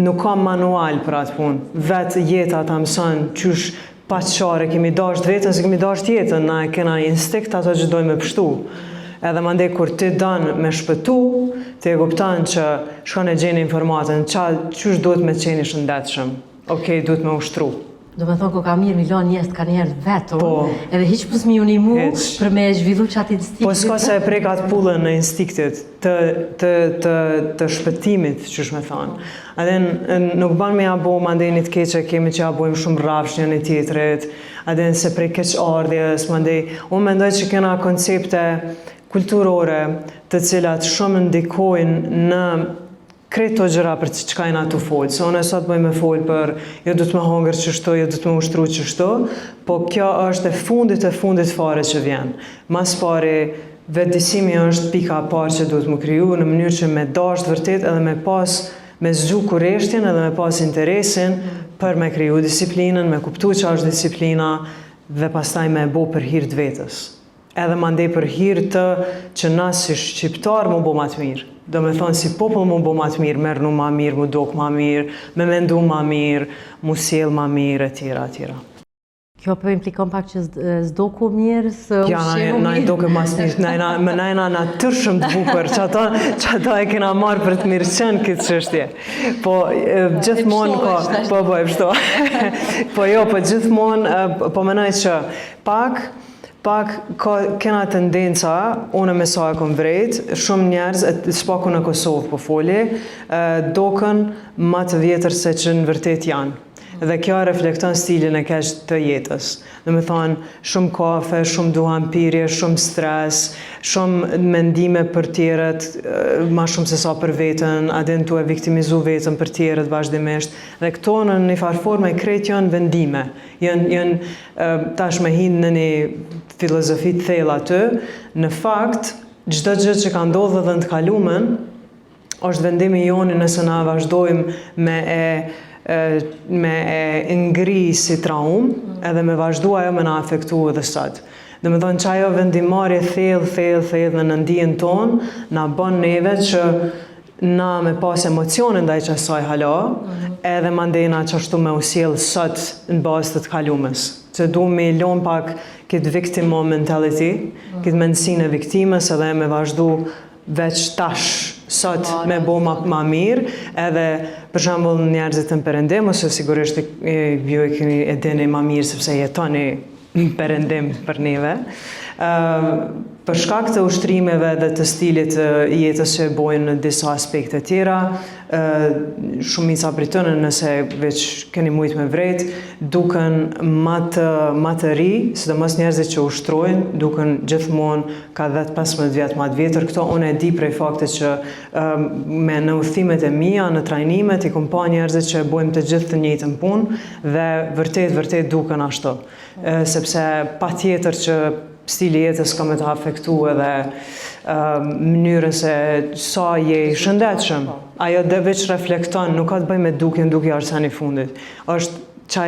nuk kam manual për atë punë. Vetë jeta ta mëson qysh pa qare kemi dasht vetën, se kemi dasht jetën, na e kena instinkt ato që dojmë me pështu. Edhe ma ndej kur ti danë me shpëtu, ti e kuptan që shkon e gjeni informatën, qysh duhet me qeni shëndetshëm. Okej, duhet me ushtru. Do me thonë, ko ka mirë milon njerëz ka njerë vetur, Po. edhe hiq pus mi unimu Hiq. për me zhvillu qatë instiktit. Po s'ka se e prek atë pullën në instiktit të shpëtimit, që shme thonë. Adhen nuk ban me ja bo mandej një të keqe, kemi që ja bojmë shumë rrafsh një tjetrit, adhen se prej keq ardhjes, mandej, unë mendoj që kena koncepte kulturore të cilat shumë ndikojnë në kreto gjëra për që kajna të folë. Se unë e sot bëj me folë për jo du të me hongër qështu, jo du të me ushtru qështu, po kjo është e fundit fare që vjen. Mas pari, vetëdijsimi është pika parë që duhet më kriju në mënyrë që me dasht vërtet edhe me zgju kureshtjen edhe me pas interesin për me kriju disiplinën, me kuptu që është disiplina dhe pastaj me bo për hir të vetës. Edhe mandej për hir të që na si shqiptar mu bo ma të mirë. Do me thonë si popull mu bo ma të mirë, mernu ma mirë, mu dok ma mirë, me mendu ma mirë, mu sjell ma mirë, etjera. Kjo po implikon pak që s'doku mirë, së Ja, na i doke mas mirë, na tërshëm të bukur, që ata e kena marrë për të mirë qënë këtë qështje. Po, gjithmonë, po, e pështo. Po jo, po gjithmonë, po menaj që pak kena tendenca, unë me sa e kom vrejt, shumë njerëz, s'paku në Kosovë po folje, dokën ma të vjetër se që në vërtet janë. Dhe kjo reflekton stilin e keq të jetës. Dhe me thonë, shumë kafe, shumë duhan pirje, shumë stres, shumë mendime për tjerët, ma shumë se sa për vetën, adin tu e viktimizu vetën për tjerët vazhdimisht. Dhe këto në një farforme krejt janë vendime. Tash me hinë në një filozofi të thella aty, në fakt, çdo gjë që ka ndodhur dhe në të kalumen, është vendimi joni nëse na vazhdojmë me e ngri si traum, edhe me vazhdu ajo me na afektu edhe sot. Dhe me thonë që ajo vendimarje thellë në ndijen tonë, na bën neve që na me pas emocionin ndaj qasaj hala, edhe mandena qashtu me usjell sot në bazë të kalumës. Që du me lon pak këtë victim mentality, këtë mendësinë e viktimës, edhe me vazhdu veç tash sot me bo ma mirë, edhe për shembull njerëzit në perëndim, ose sigurisht ju e keni e dini ma mirë sepse jetoni në perëndim për neve. Për shkak të ushtrimeve dhe të stilit jetës që bojnë në disa aspekte tjera, shumica prej tyre nëse veç keni mujt me vrejt, duken ma të ri, sidomos njerëzit që ushtrojnë, duken gjithmonë ka 10-15 vjet ma të vjetër. Këto unë e di prej faktit që me në udhëtimet e mia, në trajnimet, i kom pa njerëzit që bojmë të gjithë të njëjtën punë dhe vërtet duken ashtu. Sepse patjetër që stili jetës ka me të afektu edhe mënyrën se sa je i shëndetshëm. Ajo dhe veç reflekton, nuk ka të bëj me duke arseni fundit. Është që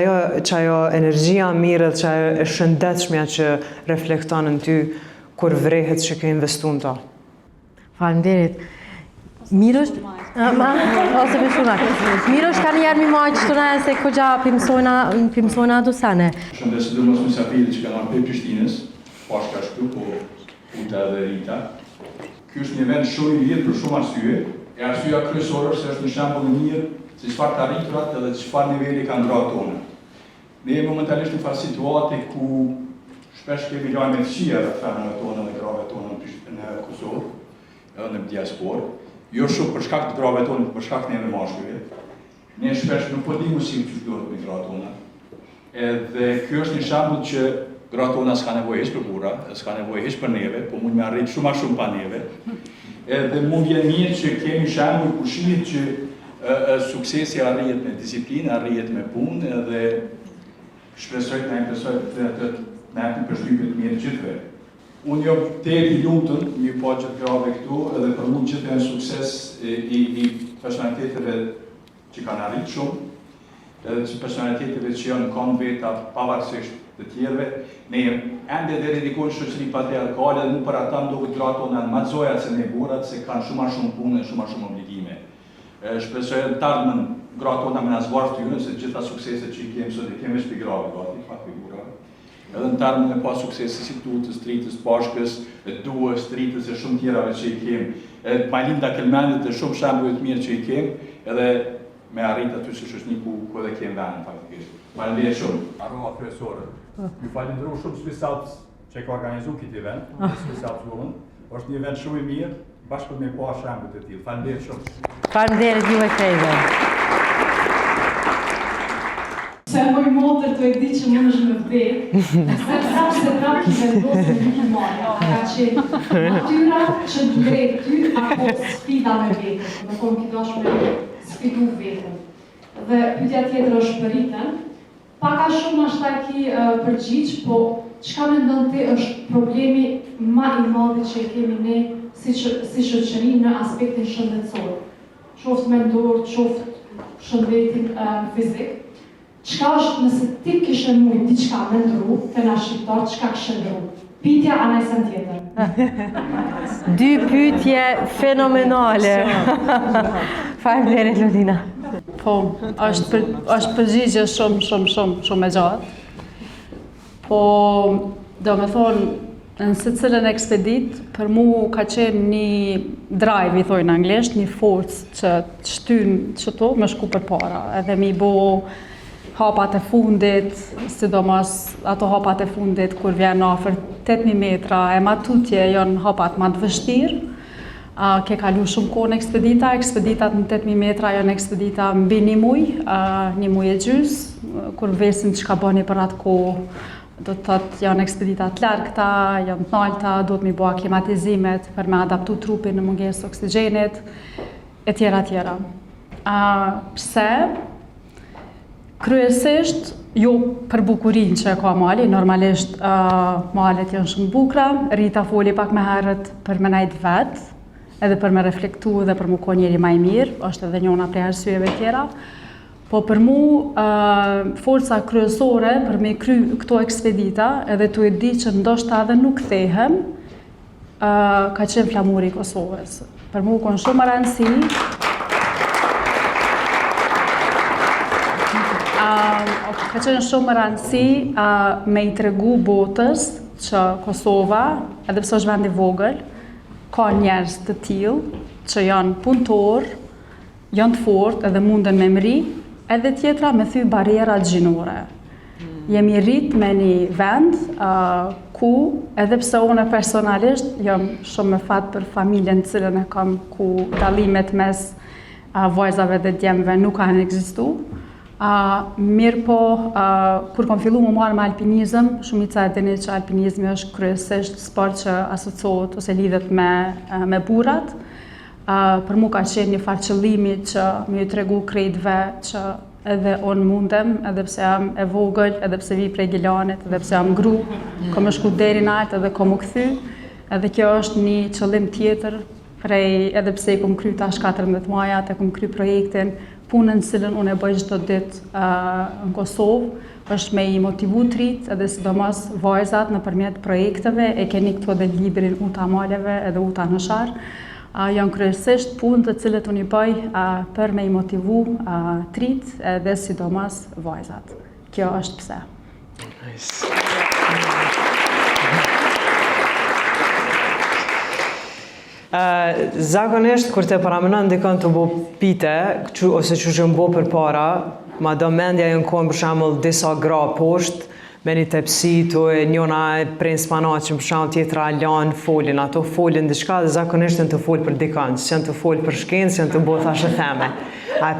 ajo energjia mirë dhe që ajo e shëndetshmja që reflekton në ty kur vrehet që ke investu në ta. Faleminderit. Mirosh, ose me shumë. Mirosh ka njerë mi majtë që të nëjë se këgja pimsojna dusane. Shëndesit dhe mos mësafirit që kanë për Prishtinës, pashka shtu, po Uta dhe Rita. Ky është një vend shumë i mirë për shumë arsye. E arsyeja kryesore se është një shembull i mirë se çfarë të arriturat edhe çfarë niveli kanë gratë tona. Ne jemi momentalisht në farë situate ku shpesh kemi lajme të këqija rreth femrave tona dhe grave tona në Kosovë, edhe në diasporë. Jo shumë për shkak të grave tona, por për shkak të neve mashkujve. Ne shpesh nuk po dimë si të duhet me gratë tona. Edhe ky është një shembull që gratë tona s'ka nevojë hiç për burra, s'ka nevojë hiç për neve, po mund me arrit shumë pa neve. Edhe mund vjen mirë që kemi shembull ku shihet që suksesi arrihet me disiplinë, arrihet me punë, edhe shpresoj të na impresojë të na japin përshtypje të mirë gjithëve. Unë jam i lumtur, mi po që grave këtu, edhe për mund gjithë janë sukses i personaliteteve që kanë arritur shumë, edhe që personaliteteve që janë kanë veta pavarësisht të tjerëve. Ne ende deri diku në shoqëri patriarkale dhe nuk për ata duhet gratë tona më të zoja se ne burrat, se kanë shumë punë, shumë obligime. Shpresoj të ardhmen gratë tona me na zvartë tyre, se gjitha sukseset që i kemi sot i kemi shpi grave gati, pak për burrave. Edhe në ardhmen me pas suksese si tutës, tritës, pashkës, duës, tritës e shumë tjerave që i kemi. Majlinda Kelmenit e shumë shembuj të mirë që i kemi, edhe me arrit aty që është një ku edhe kemi vënë faktikisht. Faleminderit shumë. Aroma kryesore. Ju falenderoj shumë Swiss Alps që ka organizuar këtë event. Swiss Alps Women. Është një event shumë i mirë, bashkë me pa shembuj të tillë. Faleminderit shumë. Faleminderit juve krejve. Se moj motër të e di që më është me vdek, se prapë ki vendosë në një marja, ka që natyra që të drejt ty, apo sfida me vetën, në kom ki dosh me sfidu vetën. Dhe pyetja tjetër është për Ritën, paka shumë ashtaj ki përgjigj, po çka mendon ti është problemi ma i madh që e kemi ne si shoqëri në aspektin shëndetësor, qoftë mendor, qoftë shëndetin fizik. Çka është nëse ti kishe mujt diçka me ndru, të na shqiptar, çka kishe ndru? Pyetja anajsen tjetër. Dy pyetje fenomenale. Faleminderit Ludina. Po, është përgjigje shumë e gjatë. Po, do me thonë, në se cilën ekspedit, për mu ka qenë një drive, i thojnë në anglisht, një forcë që shtyn qëto me shku për para, edhe mi bo hapat e fundit, sidomos ato hapat e fundit kur vjen afër 8000 metra, e ma tutje janë hapat ma të vështirë. Ke kalu shumë kohë në ekspeditat në 8000 metra janë ekspedita mbi një muj e gjys, kur vesin që ka bëni për atë kohë, do të thotë janë ekspeditat largëta, janë të nalta, do të mi bo aklimatizimet për me adaptu trupin në mungesë oksigjenit, e tjera. Pse? Kryesisht, jo për bukurin që ka mali, normalisht malet janë shumë bukra, Rita foli pak me herët për me najt vetë, edhe për me reflektu dhe për mu ko njeri maj mirë, është edhe njona prej arsyeve tjera. Po për mu, forca kryesore për me kry këto ekspedita, edhe tu e di që ndoshta edhe nuk kthehem, ka qenë flamuri i Kosovës. Për mu konë shumë rëndësi, ka qenë shumë rëndësi me i tregu botës që Kosova, edhe pse është vend i vogël, ka njerëz të tillë që janë punëtor, janë të fortë edhe munden me mri, edhe tjetra me thy barriera gjinore. Jemi rrit me një vend ku, edhe pse unë personalisht jam shumë me fat për familjen cilën e kam, ku dallimet mes vajzave dhe djemve nuk kanë ekzistu. Mirë po, kur kom fillu më marrë me alpinizëm, shumica e dini që alpinizmi është kryesisht sport që asociohet ose lidhet me burrat. Për mu ka qenë një farë qëllimi që më ju tregu krejtve që edhe unë mundem, edhe pse jam e vogël, edhe pse vi prej Gilanit, edhe pse jam gru, kom e shku deri nalt edhe kom u kthy. Edhe kjo është një qëllim tjetër prej, edhe pse i kom kry tash 14 majat, e kom kry projektin, punën cilën unë e bëj çdo ditë në Kosovë, është me i motivu të rit, edhe sidomos vajzat nëpërmjet projekteve, e keni këtu edhe librin Uta Maleve edhe Uta në Shar. Janë kryesisht punë të cilët unë i bëj për me i motivu të rit edhe sidomos vajzat. Kjo është pse. Zakonisht, kur te paramenon dikon të bo pite, ose që më bo për para, ma do mendja jënë kohën për shembull disa gra poshtë, me një tepsi të njona e prejnë spanat që për shembull tjetra lanë folin, ato folin diçka dhe zakonisht janë të folë për dikon, që janë të folë për shkencë, janë të bo thashe theme.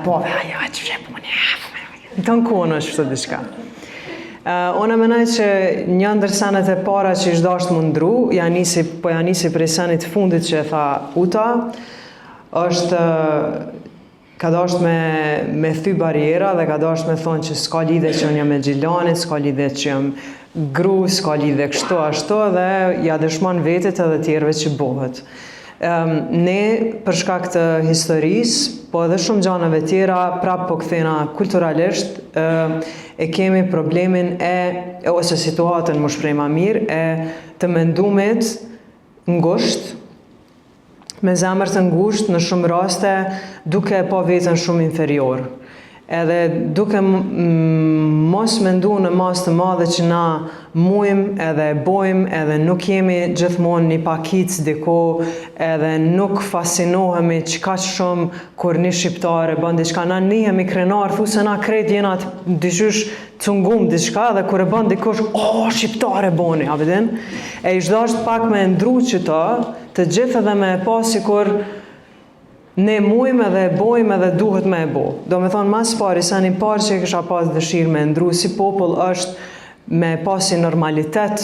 Po, ajo, që shepuni, në të në kohën është shtë diçka. Unë menaj që një ndër senet e para që ishtë dashtë mundru, janë nisi prej senit fundit që e tha Uta, është ka dashtë me thy barriera dhe ka dashtë me thonë që s'ka lidhe që unë jam e Gjilanit, s'ka lidhe që jam gru, s'ka lidhe kështu ashtu dhe ja dëshmon vetit edhe tjerve që bohet. Ne, për shkak të historisë, po edhe shumë gjanëve tjera, prapë po kthena kulturalisht, e kemi problemin ose situatën më shprej ma mirë, të mendumit ngusht, me zemër të ngusht në shumë raste, duke po vetën shumë inferior. edhe duke mos mendu në mas të madhe që na mujmë edhe bojmë edhe nuk jemi gjithmonë një pakic diko edhe nuk fascinohemi qka shumë kur një shqiptare bën diçka, na nihemi krenar, thu se na kret jena dyshysh cungum diçka dhe kur e bën dikush, shqiptare boni, a vedin? E ishdasht pak me ndru që të gjithë edhe me pasi kur ne mujmë edhe bojmë edhe duhet me e bo. Do me thonë, mas pari, sa një parë që e kësha pas dëshirë me ndru si popull është me pasi normalitet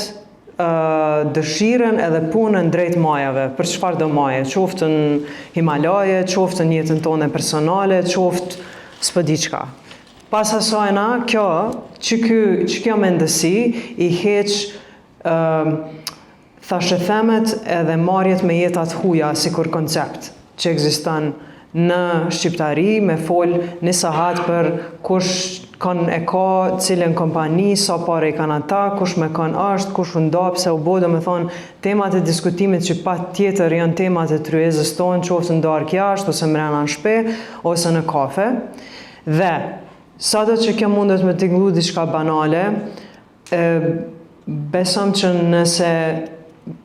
dëshiren edhe punën drejt majave, për çfarë do maje, qoftë në Himalaje, qoftë në jetën tonë personale, qoftë s'po di çka. Pas asajna, që kjo mendësi i heq thashethemet edhe marjet me jetat huja si kur koncept që ekziston në shqiptari me fol një sahat për kush e ka cilën kompani, sa pare i kanë ata, kush me kanë është, kush undap, se u bodo me thonë temat e diskutimit që pa tjetër janë temat e tryezës tonë, që ose në dark jashtë, ose mrena në shpe, ose në kafe. Dhe, sa do që kjo mundet me t'inglu diçka banale, besom që nëse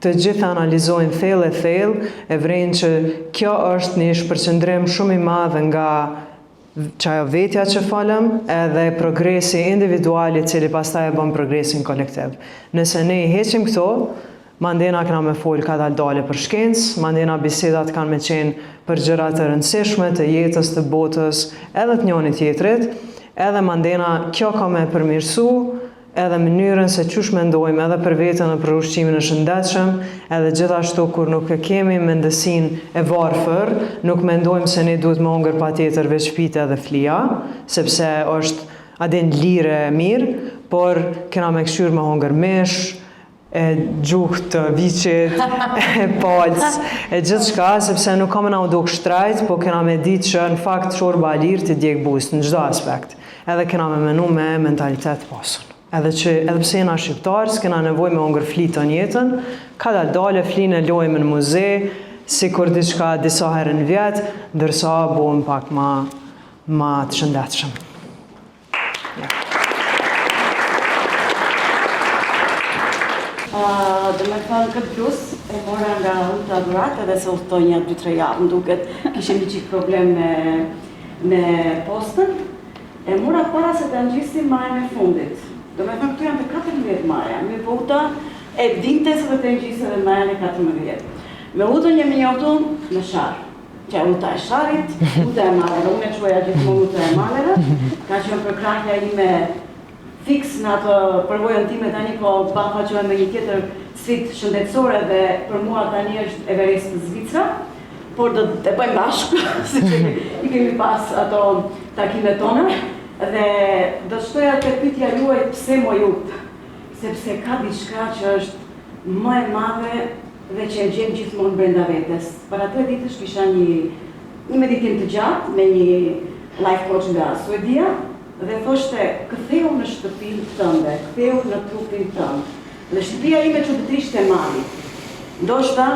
të gjithë analizojnë thellë, e vrejnë që kjo është një shpërqendrim shumë i madh nga qajo vetja që falem, edhe progresi individuali cili pastaj e bën progresin kolektiv. Nëse ne i heqim këto, mandena këna me folë ka dale për shkencë, mandena bisedat kanë me qenë për gjëra të rëndësishme, të jetës, të botës, edhe të njëri tjetrit, edhe mandena kjo ka me përmirësu, edhe mënyrën se qysh mendojmë edhe për vetën e për ushqimin e shëndetshëm, edhe gjithashtu kur nuk e kemi mendësin e varfër, nuk mendojmë se ne duhet me hongër pa tjetër veç pite edhe flia, sepse është adin lire e mirë, por kena me këshyr me hongër mesh, e gjuhë të viqit, e palc, e gjithë shka, sepse nuk kam na u duk shtrajt, po kena me ditë që në fakt shorba lirë të djek bust në gjdo aspekt, edhe kena me menu me mentalitet pasën. Edhe pse jena shqiptarë, s'kena nevoj me hongër flitën jetën, ka dale flinë e lojmë në muze, si kur diçka disa herën vjetë, ndërsa bohëm pak ma të shëndetshëm. Dhe me thënë këtë plus, e mora nga Uta Durat, edhe se uhtoj një 2-3 javë, më duket kishim një qikë problem me postën, e mora para se të ngjissim majën e fundit. Do me thënë këtu janë të 14 maja, me Uta e dinte se të ngjisë edhe majën e 14. Me Utën jemi njohtu me sharë, që Uta e sharit, Uta e malera, unë e quaja gjithmonë Uta e malera, ka që në përkrahja ime fix në atë përvojën time tani, po bafa që me një tjetër sfit shëndetësore dhe për mua tani është Everest në Zvicra, por do të bëjmë bashkë, se që i kemi pas ato takimet tona, dhe do të shtoja të pyetja juaj pse mo Utë, sepse ka diçka që është më e madhe dhe që e gjem gjithmonë brenda vetes. Para 3 ditësh kisha një meditim të gjatë me një life coach nga Suedia dhe thoshte ktheu në shtëpinë tënde, ktheu në trupin tënd. Dhe shtëpia ime çuditërisht e mali. Ndoshta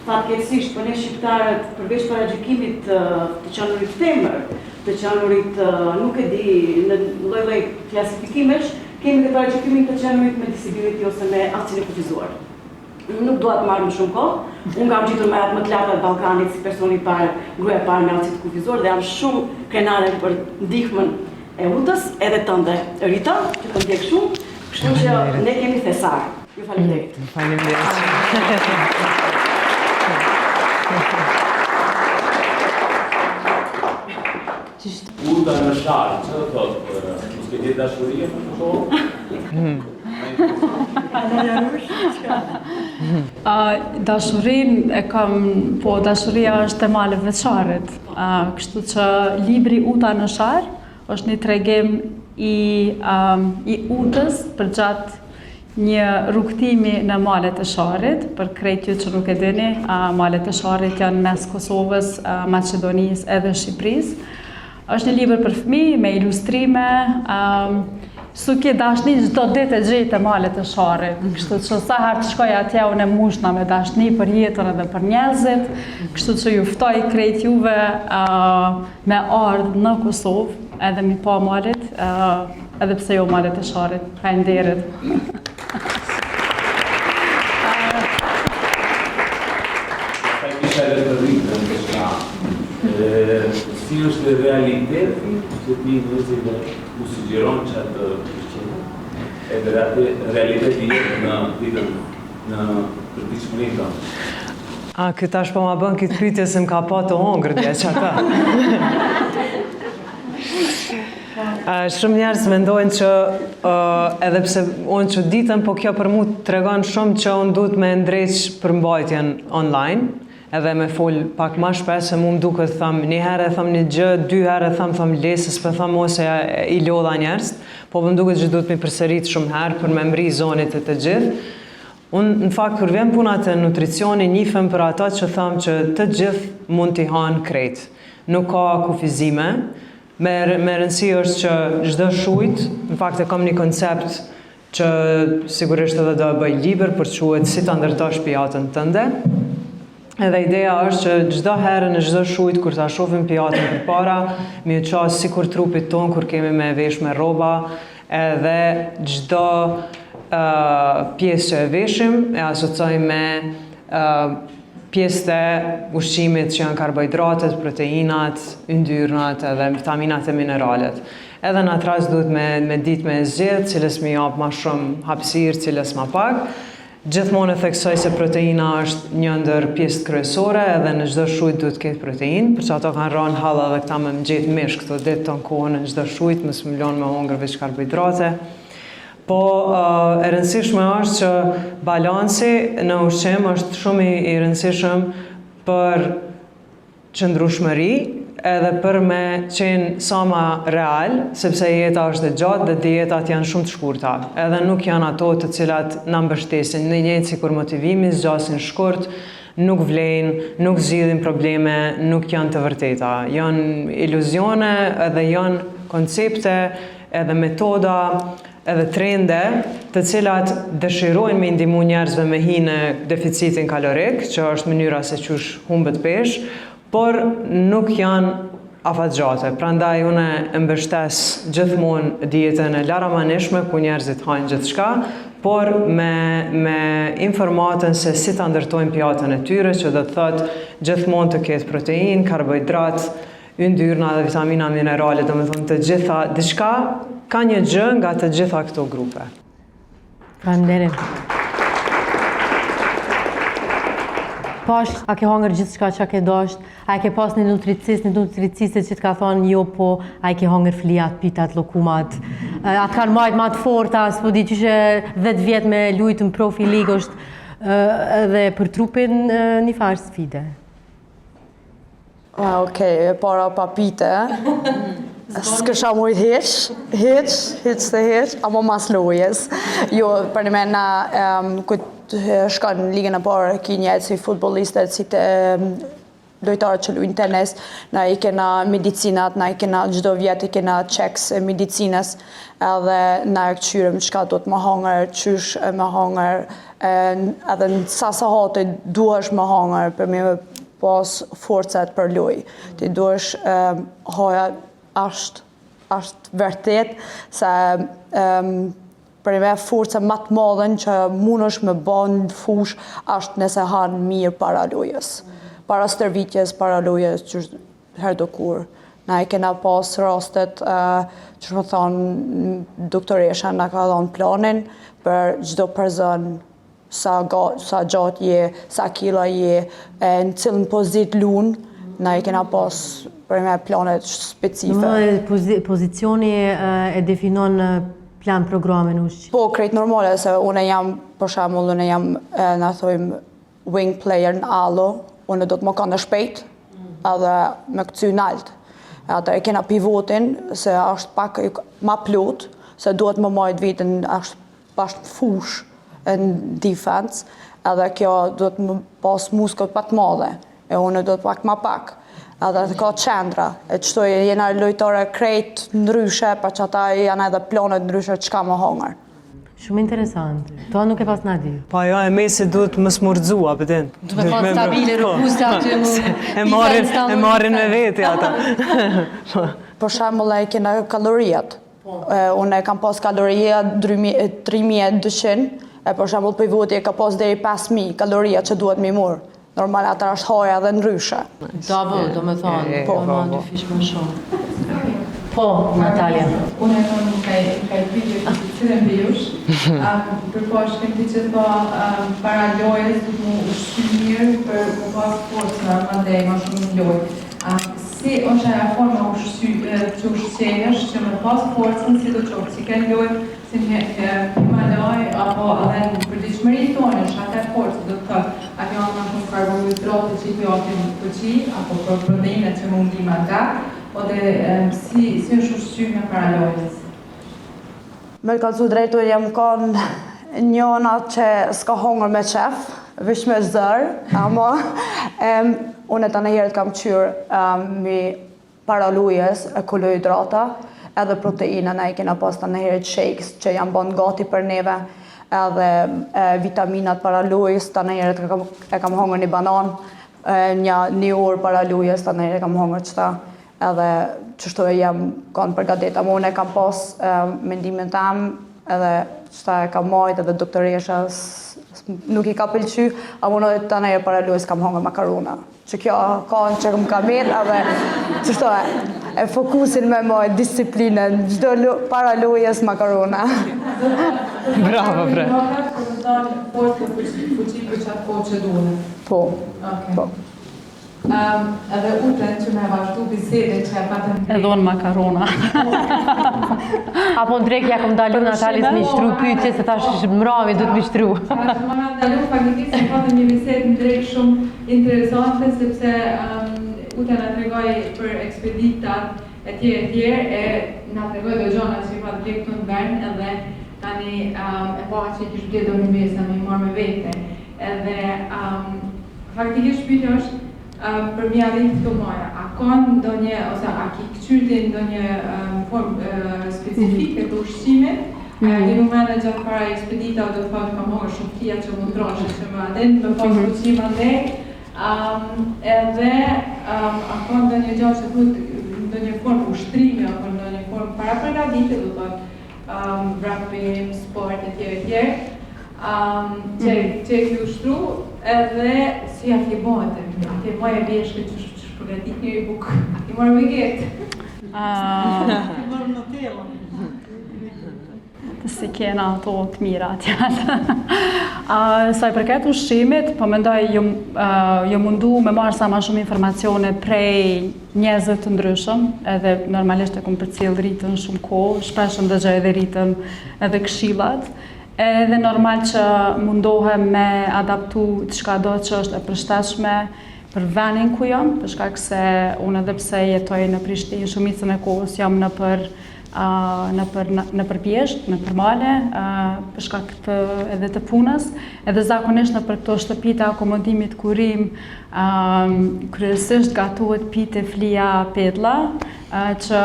fatkeqësisht për ne shqiptarët përveç paragjykimit të qanurit femër, të qanurit nuk e di në lloj-lloj klasifikimesh, kemi dhe paraqytimin të qanurit me disability ose me aftësinë e kufizuar. Nuk dua të marrë më shumë kohë, unë kam gjitur me atë më të larta të Ballkanit si personi i parë, gruaja e parë me aftësi të kufizuar dhe jam shumë krenare për ndihmën e Utës, edhe tënde Rita, që të ndjek shumë, kështu që ne kemi thesar. Ju faleminderit. Faleminderit. Uta në sharë, që do thotë, mos ke gjetë dashurie për të shohë? Dashurin e kam, po dashuria është e male veçaret, kështu që libri Uta në sharë është një tregim i Utës për gjatë një rrugtimi në malet e Sharit, për krejt ju që nuk e dini, malet e Sharit janë mes Kosovës, Macedonisë edhe Shqipërisë. Është një libër për fëmijë me ilustrime, su ke dashni çdo ditë e gjejtë malet e Sharit. Kështu që sa herë të shkoj atje unë e mbushna me dashni për jetën edhe për njerëzit. Kështu që ju ftoj krejt juve me ardhë në Kosovë. edhe mi pa malit, edhe pse jo malit e sharit. Faleminderit. Kisha edhe të rritë në si është realiteti që ti njerëzve u sugjeron që atë edhe realiteti jetë në ditën në përditshmërinë tonë. Këtë ashtë po ma bën këtë pyetje se m'ka pa të hongër dje që ata. Shumë njerëz mendojnë që edhe pse unë që ditën, po kjo për mu të tregon shumë që unë duhet me ndreq përmbajtjen online, edhe me fol pak ma shpesh se mu m'duket thëmë një herë e thëmë një gjë, 2 herë e thëmë lesës për thëmë ose i lodha njerëz, po m'duket që duhet me përsërit shumë herë për me mri zonit e të gjithë. Unë, në fakt, kur vjen puna të nutricioni, nifem për ata që thëmë që të gjithë mund t'i hanë krejt. Nuk ka kufizime. Me rëndësi është që çdo shujt, në fakt e kam një koncept që sigurisht edhe do e bëj libër për quhet si ta ndërtosh pijatën tënde. Edhe ideja është që çdo herë në çdo shujt kur ta shohim pijatën përpara, mi u qas sikur trupit ton kur kemi me vesh me rroba, edhe çdo pjesë që e veshim e asociojmë me pjesë të ushqimit që janë karbohidratet, proteinat, yndyrnat edhe vitaminat e mineralet. Edhe në atë rast duhet me ditë me zgjedh, cilës mi jap ma shumë hapësirë, cilës ma pak. Gjithmonë e theksoj se proteina është një ndër pjesët kryesore edhe në çdo shujt duhet ketë protein, për që ato kanë rënë halla dhe këta me m'gjet mish këto ditë ton kohën në çdo shujt, mos më lënë me hongër veç karbohidrate. Po e rëndësishme është që balansi në ushqim është shumë i rëndësishëm për qëndrueshmëri edhe për me qenë sa ma real, sepse jeta është e gjatë dhe dietat janë shumë të shkurta. Edhe nuk janë ato të cilat na mbështesin, në njëjtë sikur motivimi zgjasin shkurt, nuk vlejnë, nuk zgjidhin probleme, nuk janë të vërteta. Janë iluzione edhe janë koncepte edhe metoda edhe trende të cilat dëshirojnë me ndihmu njerëzve me hi në deficitin kalorik, që është mënyra se qysh humbet pesh, por nuk janë afatgjate. Prandaj unë mbështes gjithmonë dietën e laramanishme ku njerëzit hajnë gjithçka, por me informatën se si ta ndërtojnë pjatën e tyre, që do të thotë gjithmonë të ketë protein, karbohidrat, yndyrna dhe vitamina minerale, do me thonë të gjitha, diçka ka një gjë nga të gjitha këto grupe. Faleminderit. Pash, a ke hangër gjithçka që ke dasht? A ke pas një nutriciste që t'ka thonë jo, po a ke hangër flijat, pitat, lokumat? A t'kan majt ma të forta, s'po di qyshe 10 vjet me lujtë në profi ligë është edhe për trupin një farë sfide. Okej, para pa pite. S'kësha mujt hiq, ama mas lojes. Jo, për një me na, këtë shka në ligën e parë, ki njëtë si futbolistet, si të lojtarët që luajnë tenis, na i kena medicinat, na i kena gjdo vjetë i kena checks e medicinës, edhe na e këqyrëm qka do të më hangër, qysh më hangër, edhe në sasa hate duhesh më hangër për me pas forcat për loj. Ti duhesh haja është vërtet se për me forca më të madhen që mund është me ban në fush është nëse hanë mirë para lojës. Para stërvitjes, para lojës, që herë do kur. Na i kena pas rastet që më thonë doktoresha na ka thonë planin për çdo person sa gjatë je, sa kila je, në cilën pozit lunë, na i kena pas për me planet specife. Pozicioni e definon plan programin ushqim? Po, krejt normale, se une jam, për shembull, une jam, na thojmë, wing player në allo, une do të më kanë shpejt, edhe me këcy nalt. Ata e kena pivotin, se është pak ma plot, se duhet më majt vitën, është fush në defense, edhe kjo duhet më pas muskët pak të madhe, e une duhet pak ma pak. Edhe të ka qendra, e qëtoj jena lojtare krejt ndryshe, pa që ata janë edhe planet ndryshe qka më hangër. Shumë interesant. To nuk e pas na di. Po ajo e mesit duhet më smurdzua, pëtin. Duhet pas stabile, robuste aty e marrin me veti ata. Për shembull ai kena kalorijat. Unë e kam pas kaloria 3200, për shembull për voti e ka pas deri 5000 kaloria që duhet mi mur. Normal ata është haja dhe ndryshe. Do me thonë, po ma dy fish më shumë. Po, Natalia. Unë e thonë kaj pyetje cilën mbi jush. Përposh kem ti që tha para lojës du mu ushqy mirë për mu pas forcë në mandej ma shumë në lojë. Si është aja forma që ushqenësh që me pas forcën si do qofë, si ke lojë, si një malaj, apo edhe në përditshmëri tonë, është atë forcë, do të thëtë, a kjo ma shumë karbohidrate që i pjotin fuqi, apo proteine që më ndim nga, o dhe si është ushqyme para lojës? Me kalcu drejtu jam konë njona që s'ka hongër me qef, vish me zërë, ama unë të nëherët kam qyrë mi para lujes kolohidrata edhe proteina, ne i kena pas të nëherët shakes që janë bënë gati për neve edhe vitaminat para lujes, të nëherët e kam hongër një banan, një orë para lujes, të nëherët e kam hongër qëta edhe qështu e jam kanë përgatita. Unë e kam pas mendimin tam edhe qëta e kam majt edhe doktoresha nuk i ka pëlqy, a unë të nëherë para lujes kam hongër makarona. Që kjo kanë që më ka mirë edhe qështu e fokusin me majt, disiplinën, gjdo para lujes makarona. Bravo, bre. Fuqi për qatë kohë që duhe. Po. Edhe utën që me vazhdu bisedën që e patën të Edhe unë makarona. Apo në drek ja kom dalu Natalis mi shtru pyetje se tash mrami du të mi shtru. Që më dalu faktikisht se patën një bisedë në drek shumë interesante sepse utën në tregoj për ekspeditat e tjerë e në tregoj dhe gjona që i patë drek të në bërnë edhe tani e pa që i kishë bje do një besa me i marrë me vete. Edhe faktikisht pyetja është për mja rritë të moja, a kanë ndonjë, ose a ki këqyrti ndonjë formë specifike të ushqimit, një numene gjatë para ekspedita do të thotë ka morë shumë fia që mund trashe që më adin, me pas ushqim andej, edhe a kanë ndonjë gjatë që thotë ndonjë formë ushtrimi, apo ndonjë formë para përgatite, do të thotë vrapim, sport e tjerë, që e ki ushtru, edhe si a ki bëhet, a ki bëhet e bjeshke që shpërgatit një i bukë, a ki marrë me getë. Si kena ato të mira atjallë. Sa i përket ushqimit, po mendoj jo mundu me marrë sa ma shumë informacione prej njerëzve të ndryshëm, edhe normalisht e kom përcjell rritën shumë kohë, shpreshëm dhe gjë edhe rritën edhe këshillat. Edhe normal që mundohem me adaptu të shka do që është e përshtatshme për venin ku jam, për shkak se unë edhe pse jetoj në Prishtinë, shumicën e kohës jam në për pjesht, në për male, për shkak edhe të punës, edhe zakonisht në për këto shtëpit e akomodimit kurim, kryesisht gatuhet pite flia petlla, që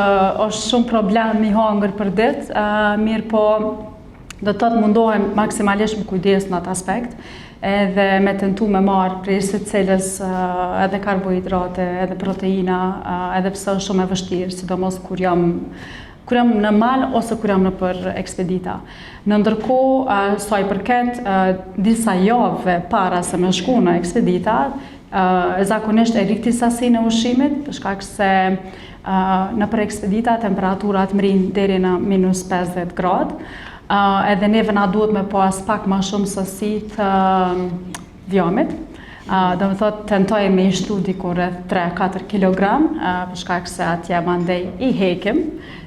është shumë problem mi hangër për ditë, mirë po do të të mundohem maksimalisht më kujdes në atë aspekt, edhe me tentu me marë prej së cilës edhe karbohidrate, edhe proteina, edhe pse është shumë e vështirë, sidomos kur jam në mal ose kur jam në për ekspedita. Në ndërkohë, sa i përket disa javëve para se me shku në ekspedita, zakonisht e rikti sasinë e ushqimit, për shkak se në për ekspedita temperaturat mrin deri në -50 gradë, edhe neve na duhet me pas pak ma shumë sasi të vjamit. Do më thotë, tentoj me i shtu diku rreth 3-4 kg, për shkak se atje mandej i hekim,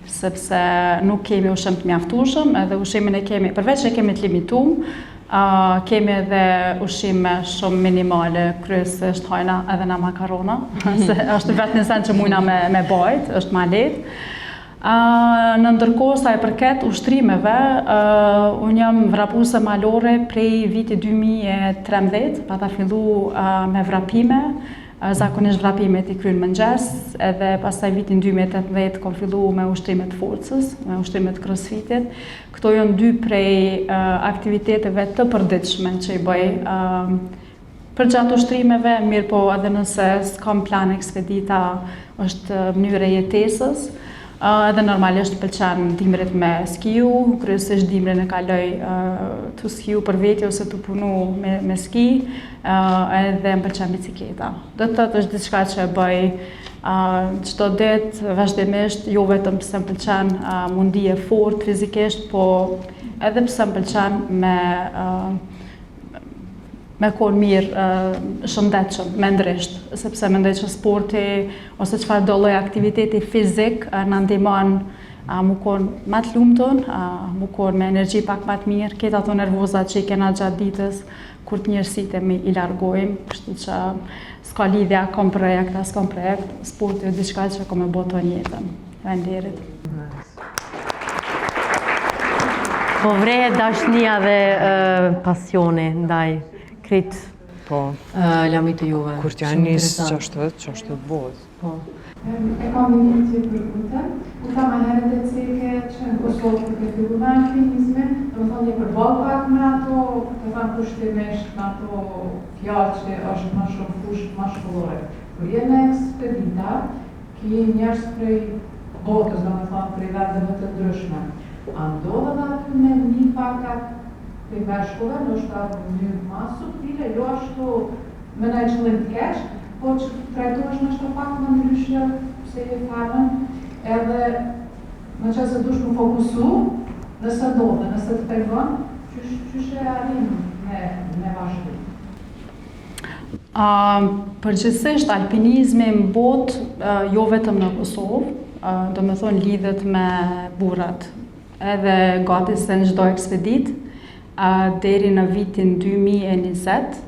sepse nuk kemi ushqim të mjaftueshëm, edhe ushqimin e kemi, përveç e kemi të limitum, kemi edhe ushqime shumë minimale, kryesisht hajna edhe na makarona, se është vetë një sen që mujna me bajt, është ma lehtë. Në ndërkohë sa i përket ushtrimeve, unë jam vrapuse malore prej viti 2013, pata fillu me vrapime, Zakonisht vrapimet I kryen mëngjes, edhe pastaj vitin 2018 kom fillu me ushtrimet forcës, me ushtrimet crossfitit. Këto janë 2 prej aktiviteteve të përditshme që I bëj për gjatë ushtrimeve, mirë po edhe nëse s'kam plan ekspedita, është mënyre jetesës. Edhe normalisht pëlqen dimrit me skiu, kryesisht dimrin e kaloj të skiu për veti ose të punu me ski, edhe më pëlqen bicikleta. Do të thotë është diçka që e bëj çdo ditë vazhdimisht, jo vetëm pse më pëlqen mundi e fortë fizikisht, po edhe pse më pëlqen me konë mirë shëndetshëm, mendrisht, sepse mendoj që sporti ose çfarë do lloj aktiviteti fizik na ndihmon mu konë më të lumtur, mu konë me energji pak më të mirë, këtë ato nervozat që I kena gjatë ditës, kur të njërësitemi I largojmë, kështu që s'ka lidhja kom projekt, as kom projekt, sporti është diçka që kom e boton jetën. Faleminderit. Po vrehet dashnia dhe pasioni ndaj krejt lamit të juve. Kur t'ja nisë qashtë të botë. Po. E kam një që për Uta ma herët e ceke që në Kosovë për këtë fillu me aktivizme, do më thonë një përball pak me ato, të thamë kushtimisht me ato fjallë që është më shumë fushë më shkollore. Kur je në ekspedita, ki njerëz prej botës, do më thonë prej vendeve të ndryshme. A ndodhe dhe aty me një pakat prej meshkuve, nështë atë një ma subtile, jo ashtu me në qëllim të keq, po që trajtohesh nështë pak më ndryshme se je famën, edhe në që se dush më fokusu, nëse ndodhe, nëse të pengon, qysh e arrim me vazhdim? Përgjithsisht, alpinizmi në botë, jo vetëm në Kosovë, do me thonë lidhet me burrat, edhe gati se në çdo ekspedit, deri në vitin 2020,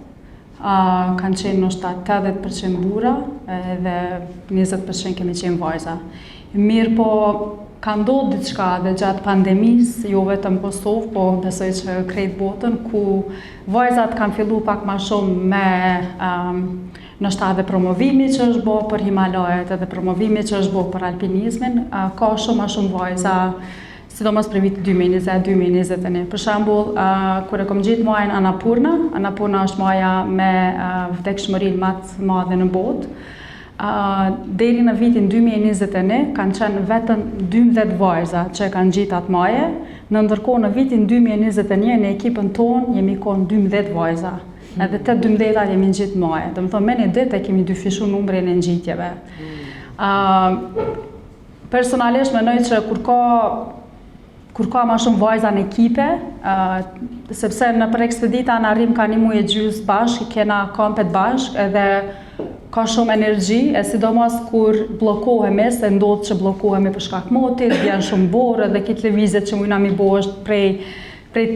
kanë qenë nështë 80% burra edhe 20% kemi qenë vajza. Mirë po, ka ndodhur diçka dhe gjatë pandemisë, jo vetëm Kosovë, po besoj që krejt botën, ku vajzat kanë fillu pak ma shumë me nështë edhe promovimi që është bo për Himalajet, edhe promovimi që është bo për alpinizmin, ka shumë ma shumë vajza, sidomos për vitin 2020-2021. Për shembull, kur e kom gjetë majën Annapurna është maja me vdekshmërinë më të madhe në botë. Deri në vitin 2021 kanë qenë vetëm 12 vajza që kanë gjetë atë maje, ndërkohë në vitin 2021 në ekipën tonë jemi konë 12 vajza. Edhe të 12 jemi gjetë maje. Do më thonë, me një ditë e kemi dyfishu numrin e ngjitjeve. Personalisht mendoj që kur ka ma shumë vajza në ekipe, sepse në për ekspedita në arrim ka një muaj e gjys bashkë, kena kompet bashkë, edhe ka shumë energji, e sidomos kur blokohemi, se ndodhë që blokohemi për shkak motit, vjen shumë borë, dhe kitë lëvizjet që mujna mi bo është prej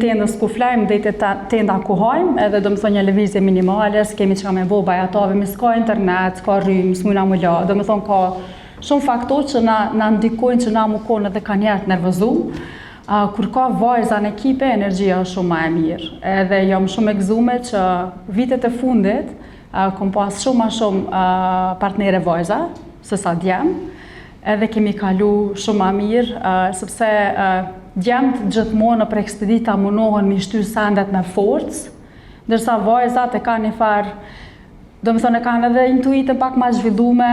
tendës ku flajmë, dhe të tenda ku hajmë, edhe do më thonë një lëvizje minimale, s'kemi që ka me bo bajatove, s'ka internet, s'ka rrymë, s'mujna mu la, do më thonë ka shumë faktor që na ndikojnë që na mu konë edhe ka njerë të nervëzum. Kur ka vajza në ekipe, energjia është shumë ma e mirë. Edhe jam shumë e gëzume që vitet e fundit, kom pas shumë ma shumë partnere vajza, se sa djemë, edhe kemi kalu shumë ma mirë, sepse djemët gjithmonë për ekspedita munohen mi shty sandet me forcë, ndërsa vajzat e ka një farë, do më thonë e kanë edhe intuitën pak ma zhvillume,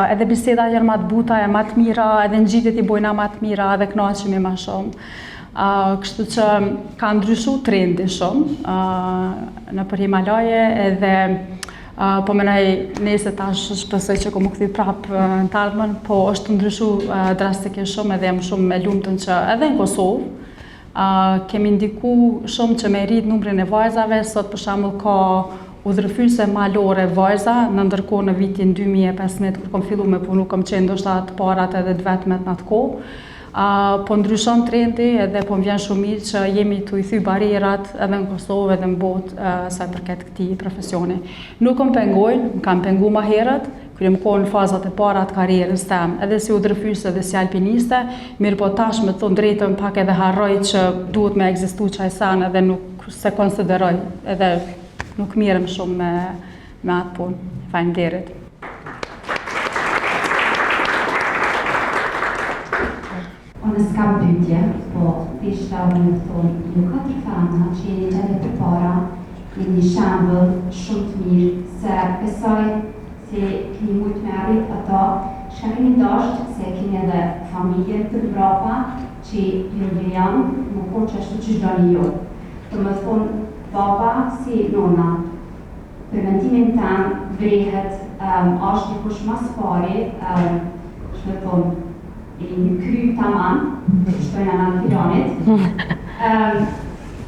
edhe bisedat janë ma të buta, e ma të mira, edhe në gjitjet I bojna ma të mira, edhe knaqemi ma shumë. Kështu që ka ndryshu trendi shumë në për Himalaje, edhe po menaj nese tash shpresoj që kom u kthi prapë në të ardhmen, po është ndryshu drastikisht shumë edhe jam shumë me lumtun që edhe në Kosovë kemi ndiku shumë që me rrit numrin e vajzave, sot për shembull ka udhërfyse malore vajza, në ndërkohë në vitin 2015 kur kom fillu me punu, kom qenë ndoshta të parat edhe të vetmet në atë kohë. Po ndryshon trendi edhe po më vjen shumë mirë që jemi të I thy barierat edhe në Kosovë edhe në botë sa përket këtij profesioni. Nuk më pengojnë, më kam pengu ma herët, kur jam kohë në fazat e para të karrierës tem, edhe si udhërfyse edhe si alpiniste, mirë po tash me thonë drejtën pak edhe harroj që duhet me ekzistu qaj sen edhe nuk se konsideroj, edhe nuk mirëm shumë me atë punë. Faleminderit. Unë s'kam pyetje, po thishta unë më thonë, ju 4 femna që jeni edhe përpara në një shembull shumë të mirë, se besoj se keni mujt me arrit ato që keni dashur, se keni edhe familje të mbrapa që ju lejon, më konë që ashtu që doni ju. Të më thonë, baba si nona, për mendimin tam vrehet është dikush mas pari, që më thonë, i në kry taman, shtojnë anë pilonit,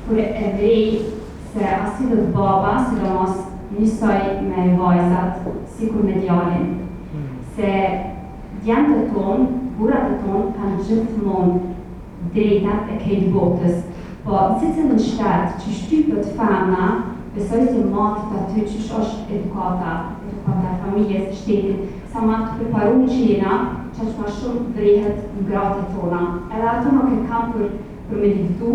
kur e vrej se asilët baba, sidomos njësoj me vajzat, sikur me djalin, se djemët e tonë, burat e tonë, kanë gjithmonë drejtat e krejt botës, po si që në shtetë që shtypët femna, besoj se matët aty që është edukata familjes, shtetit, sa matë të preparu në qina, që është ma shumë vrehet në gratë tona. Edhe ato nuk e kam për me lidhtu,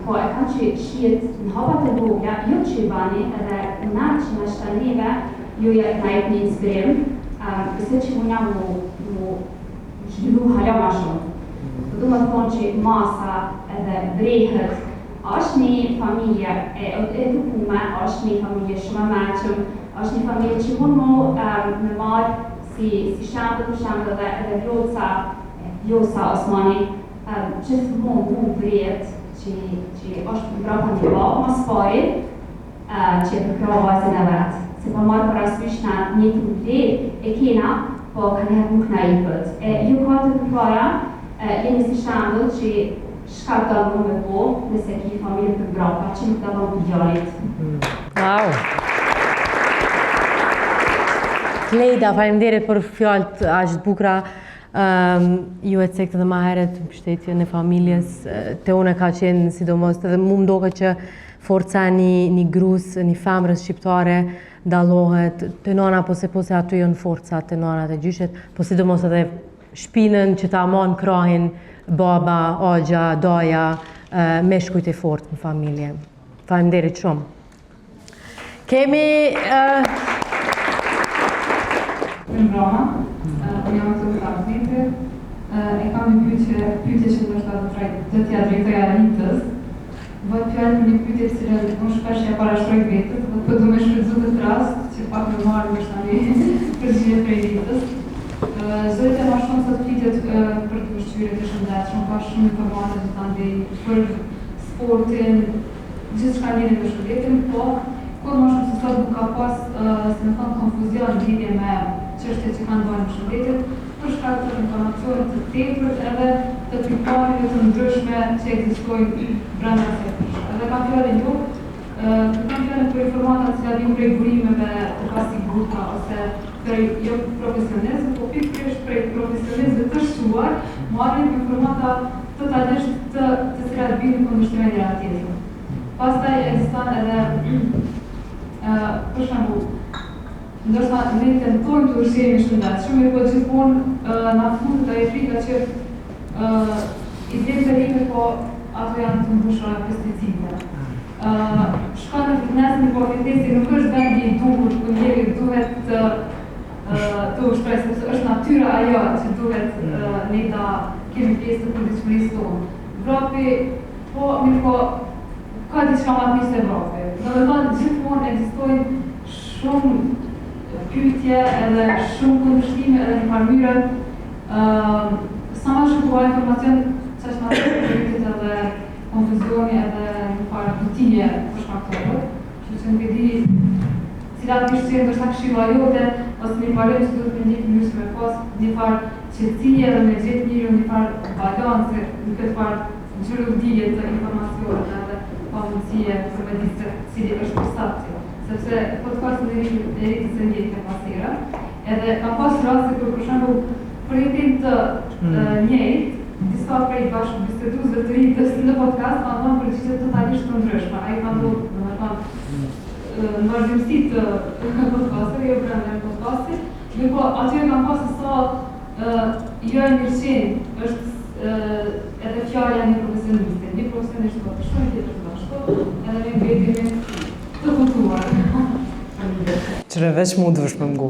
po e kam që shiet në hapat e vogla, jo që i bani, edhe në që në shtaneve, ju e na jetë një inspirim, besoj që muna mu zhvillu hala ma shumë. Du më thonë që masa edhe vrehet, është një familje e edukume, është një familje shumë e meqëm, është një familje që mund me marë si shambë për shambë dhe edhe Vjosa Osmani, gjithmonë mund vrehet që është mbrapa një babë mas pari, që e përkra vajzën e vetë. Se pa marë për asysh në një të vlerë e kena, po ka njëherë nuk na i pët. Ju ka të përpara, jeni si shambë që shka të më me po, nëse ki familje të mbrapa, që nuk të më të gjallit. Wow! Lejda, faleminderit për fjallët ashtë bukra. Ju e cektë dhe ma heret mbështetje në familjes. Te une ka qenë sidomos, edhe mu më doke që forca një grus, një femrës shqiptare dalohet. Të nona pose aty jënë forca të nonat e gjyshet, po sidomos edhe shpinën që ta manë krahin baba, agja, daja, me shkujt e fort në familje. Faleminderit shumë. Kemi... Në brama, unë jam të Artmete, e kam një pyetje që do t'ja drejtoja Anitës. Vëtë fjallë një pyetje të cilën unë shpesh ja parashtroj vetës, dhe po du me shfrytzu këtë rast, që pak me marrë më shtani përgjigje prej vitës. Zërit e ma shumë sot flitet për të ushqyre të shëndetshme, ka shumë informatë që të ndej për sportin, gjithë shka njëri për shëndetin, po kur ma shumë se sot nuk ka pas, se me thonë, konfuzion në lidhje me çështje që kanë bërë në shëndetit, për shkak të informacionit të tepërt edhe të priparjeve të ndryshme që ekzistojnë brenda sektorit. Edhe kam fjalën ju, kam fjalën për informata që vijnë prej burimeve të pasigurta ose prej jo profesionistëve, po pikërisht prej profesionistëve të shquar, marrin informata totalisht të cilat bijnë në kundërshtim me njëra tjetrën. Pastaj ekziston edhe për shembull, ndërsa ne tentojmë të ushqejmë shëndetshëm, po gjithmonë na futet ajo frika që i vjen perime, po ato janë të mbushura pesticide. Shka në fitnesin, po fitnesi nuk është vendi i duhur, ku njeri duhet të ushqej, sepse është natyra ajo që duhet ne ta kemi pjesë të përditshmërisë tonë. Vrapi, po, mirë po, ka diçka më të mirë se vrapi. Domethënë gjithmonë ekzistojnë shumë pyetje edhe shumë kundërshtime edhe në farmyre. Sa ma shumë koha informacion që është në të pyetjet edhe konfuzioni edhe në farë kutije për shkaktorët. Që nuk e di cilat kishtë ndoshta këshilla jote, ose një parem që duhet me një mënyrë me pas një farë qetësie edhe me gjetë njëri një farë balancë në këtë farë gjyrëvdije të informacionet edhe pa mundësie për me di se cili është përstapje. Sepse podcastin e rritës e ndjetë e pasira, edhe ka pas rasti për shembull projektin të njëjtë, disa prej bashkë biseduzëve të rritës në podcast kanë dhënë përgjigje totalisht të ndryshme. Ai ka ndodhur, domethënë, në vazhdimsi të podcastit, jo brenda podcastit, mirë po aty kanë pasur sa jo e mirëqenë është edhe fjala një profesioniste. Një profesionist po të shumë tjetër të bashkë, edhe ne mbetemi të kuptuar. Qëre veç mu dëvësh me mgu.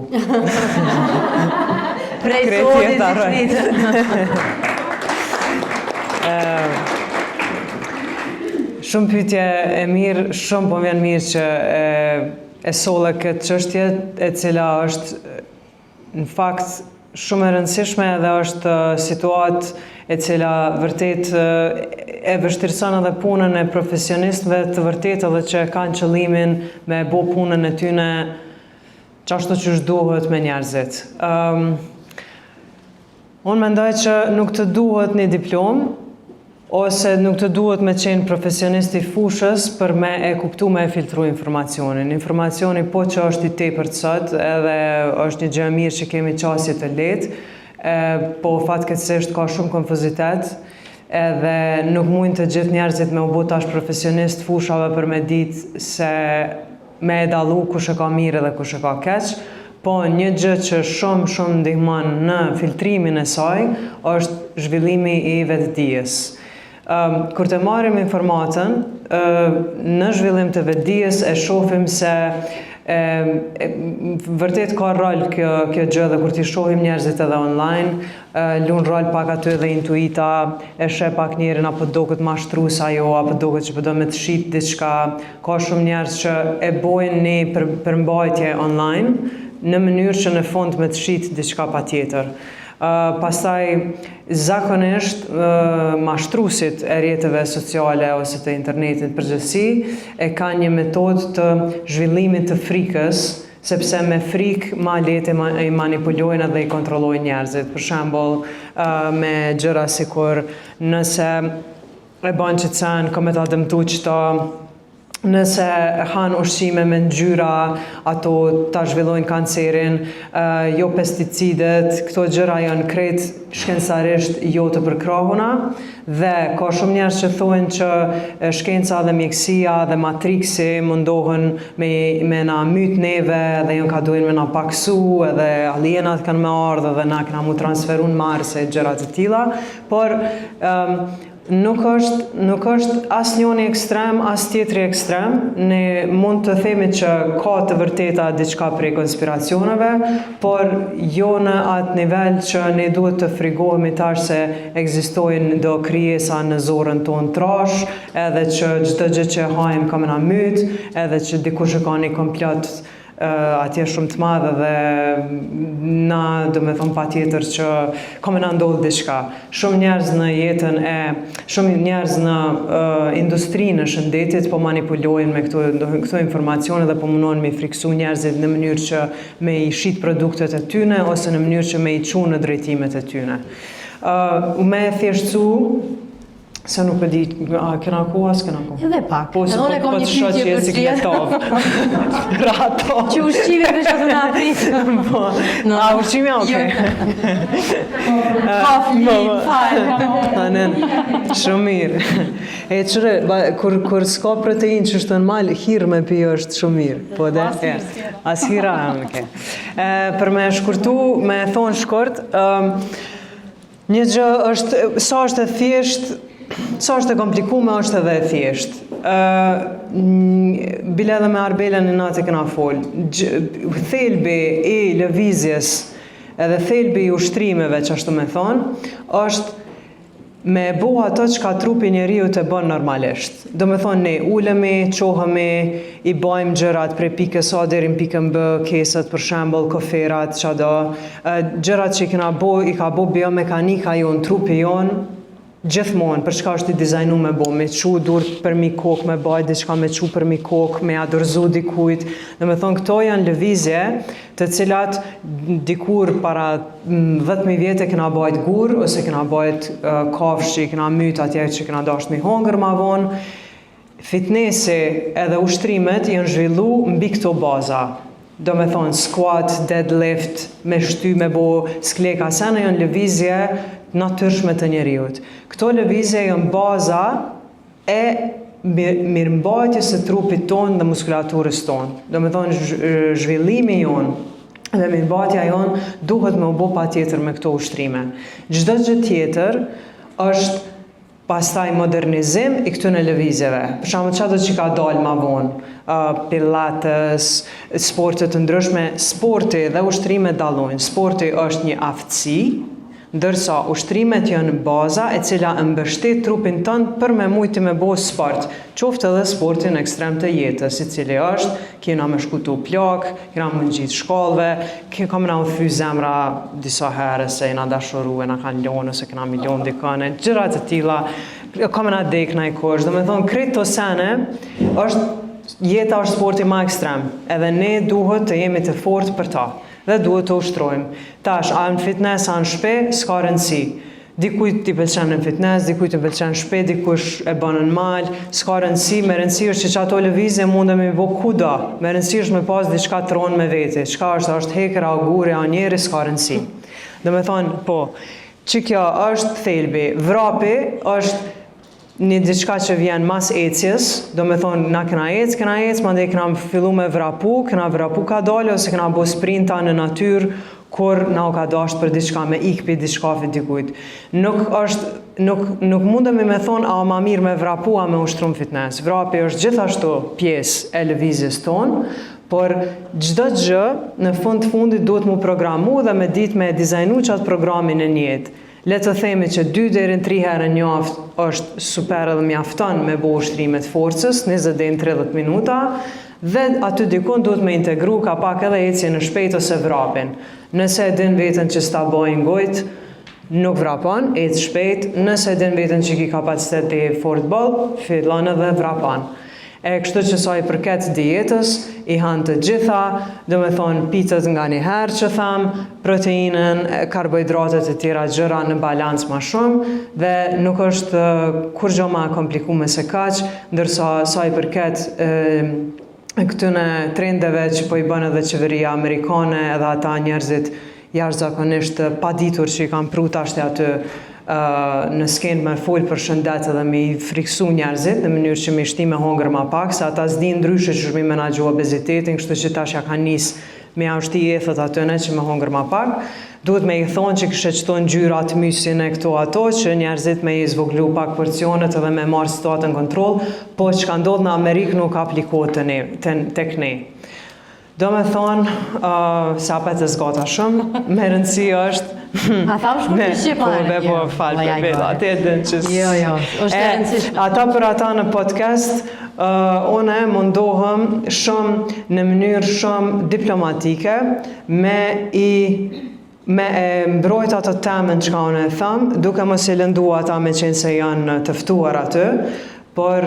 Prej sodit të shritë. Shumë pyetje e mirë, shumë po vjen mirë që e solle këtë çështje e cila është në fakt shumë e rëndësishme dhe është situatë e cila vërtet e vështirëson edhe punën e profesionistëve të vërtetë edhe që kanë qëllimin me bo punën e tyne qashtu që duhet me njerëzit. Unë mendoj që nuk të duhet një diplom, ose nuk të duhet me qenë profesionist i fushës për me e kuptu me e filtru informacionin. Informacioni po që është i tepër të sot, edhe është një gjë mirë që kemi qasje të letë, po fatkeqësisht ka shumë konfuzitet, edhe nuk mund të gjithë njerëzit me u bë tash profesionist fushave për me ditë se me e dallu kush e ka mirë dhe kush e ka keq, po një gjë që shumë ndihmon në filtrimin e saj është zhvillimi i vetdijes. Kur të marrim informatën, në zhvillim të vetdijes e shohim se vërtet ka rol kjo gjë dhe kur t'i shohim njerëzit edhe online, lun rol pak aty dhe intuita, e sheh pak njerin apo doket mashtrues ajo, apo doket që do me të shit diçka. Ka shumë njerëz që e bojnë një përmbajtje online në mënyrë që në fund me të shit diçka patjetër. Pastaj zakonisht mashtruesit e rrjeteve sociale ose të internetit përgjithësi e kanë një metodë të zhvillimit të frikës, sepse me frikë ma lehtë i manipulojnë dhe i kontrollojnë njerëzit. Për shembull, me gjëra sikur nëse e bën që can komë ta dëmtu qëto, nëse han ushqime me ngjyra, ato ta zhvillojnë kancerin, jo pesticidet, këto gjëra janë krejt shkencarisht jo të përkrahuna, dhe ka shumë njerëz që thonë që shkenca dhe mjekësia dhe matriksi mundohen me na myt neve dhe jo ka duhen me na paksu, edhe alienat kanë me ardhur dhe na kanë mu transferu në Mars e gjëra të tilla, por nuk është as njëri ekstrem, as tjetri ekstrem. Ne mund të themi që ka të vërteta diçka prej konspiracioneve, por jo në atë nivel që ne duhet të frigohemi tash se ekzistojnë do krijesa në zorën tonë trash, edhe që çdo gjë që hajmë ka na myt, edhe që dikush e ka një komplot atje shumë të madhe dhe na do me thonë pa tjetër që ka me na ndodhë diçka. Shumë njerëz në jetën shumë njerëz në industrinë e shëndetit po manipulojnë me këto informacione dhe po mundohen me friksu njerëzit në mënyrë që me i shit produktet e tyne ose në mënyrë që me i çu në drejtimet e tyne. Me thjeshtësu se nuk e di, kena ku as kena ku? Edhe pak. Po unë kam një pyetje për Rato. Që ushqimi për që të në aprit? Ushqimi okej. Kafi, fajnë. Shumë mirë. E qëre, kur s'ka protein që është në malë, hirë me pi është shumë mirë. Po dhe? As hira, okej. Për me shkurtu, me thonë shkurt, një gjë është, sa është e thjesht, sa është e komplikume, është edhe e thjesht. Bile edhe me Arbelen në natë e këna folë. Thelbi i lëvizjes edhe thelbi i ushtrimeve, që ashtu me thonë, është me bo ato që ka trupi njeriu të bën normalisht. Do me thonë, ne ulemi, qohemi, i bajmë gjërat prej pikës A deri në pikën B, kesët, për shembull, koferat, çado, gjërat që i ka bo biomekanika jonë, trupi jonë, gjithmonë, për çka është i dizajnu me bo, me qu dur për mi kokë, me bajt diçka me qu për mi kokë, me adorzu dikujt. Dhe me thonë, këto janë lëvizje të cilat dikur para 10.000 vjetë kena bajt gur, ose kena bajt kafsh që i kena myt atje që kena dasht mi hongër ma vonë. Fitnesi edhe ushtrimet janë zhvillu mbi këto baza. Do me thonë, squat, deadlift, me shty, me bo skleka, sene janë lëvizje natyrshme të njeriut. Këto lëvizje janë baza e mirëmbajtjes së trupit tonë dhe muskulaturës tonë. Do me thonë, zhvillimi jonë dhe mirëmbajtja jonë duhet me u bo pa tjetër me këto ushtrime. Çdo gjë tjetër është pastaj modernizim i këtyne lëvizjeve. Për shembull, çfarë do që ka dalë më vonë? Pilates, sportet të ndryshme, sporti dhe ushtrimet dallojnë. Sporti është një aftësi, ndërsa ushtrimet janë baza e cila mbështet trupin tënd për me mujti me bo sport, qoftë edhe sportin ekstrem të jetës, i cili është, kena me shkutu plak, kena me gjitë shkollëve, kam na u thy zemra disa herë se jena dashuru, na kanë lonë, se kena milion dikane, gjëra të tilla, kam na dek na i kosh, do me thonë, krejt të sene, jeta është sporti ma ekstrem, edhe ne duhet të jemi të fort për ta. Dhe duhet të ushtrojmë. Tash, a në fitness, a në shpe, s'ka rëndësi. Dikujt t'i pëlqen në fitness, dikujt t'i pëlqen shpe, dikush e bën në mal, s'ka rëndësi, me rëndësi është që ato lëvizje mundem i bo kuda, me rëndësi është me pas diçka të ronë me veti, çka është heker, a guri, a njeri, s'ka rëndësi. Dhe me thonë, po, që kjo është thelbi, vrapi është një diçka që vjen mas ecjes, do me thonë, na kena ec, mande kena fillu me vrapu ka dalë, ose kena bo sprinta në natyrë, kur na u ka dasht për diçka me ikpi diçka fit dikujt. Nuk mundemi me thonë, a ma mirë me vrapu, a me ushtrum fitness. Vrapi është gjithashtu pjesë e lëvizjes tonë, por çdo gjë në fundit duhet mu programu dhe me ditë me dizajnu qatë programin e njetë. Le të themi që 2 deri në 3 herë në javë është super edhe mjafton me bo ushtrimet forcës, 20 deri në 30 minuta, dhe aty dikun duhet me integru ka pak edhe ecje në shpejt ose vrapin. Nëse e din vetën që s'ta bojnë gojt, nuk vrapon, ec shpejt, nëse e din vetën që ki kapacitet të fort boll, fillon edhe vrapon. E kështu që sa i përket dietës, i hanë të gjitha, do me thonë pitët nga një herë që thamë, proteinën, karbohidratet e tjera gjëra në balans ma shumë, dhe nuk është kur gjo ma komplikume se kaq, ndërsa sa i përket këtyne trendeve që po i bënë edhe qeveria amerikane, edhe ata njerëzit jashtëzakonisht paditur që i kanë pru tashti aty në skenë me folë për shëndet edhe me i friksu njerëzit në mënyrë që me shti me hongër ma pak, se ata s'din ndryshe që shmi menagju obezitetin, kështu që tash ja ka nis me ashti jethët atyne që me hongër ma pak. Duhet me i thonë që kështë qëton gjyrat mysin e këto ato, që njerëzit me i zvoglu pak porcionet edhe me marë situatën kontrol, po që ka ndodhë në Amerikë nuk aplikohet tek ne. Do me thonë, sapet e zgata shumë, me rëndësi është... A thamë shku të shqipë? Po, falë për bela, atë e dënë që... Jo, është e rëndësishme. Ata për ata në podcast, une mundohëm shumë në mënyrë shumë diplomatike me mbrojt ato temën që ka une e thamë, duke mos i lëndu ata me qenë se janë tëftuar aty, por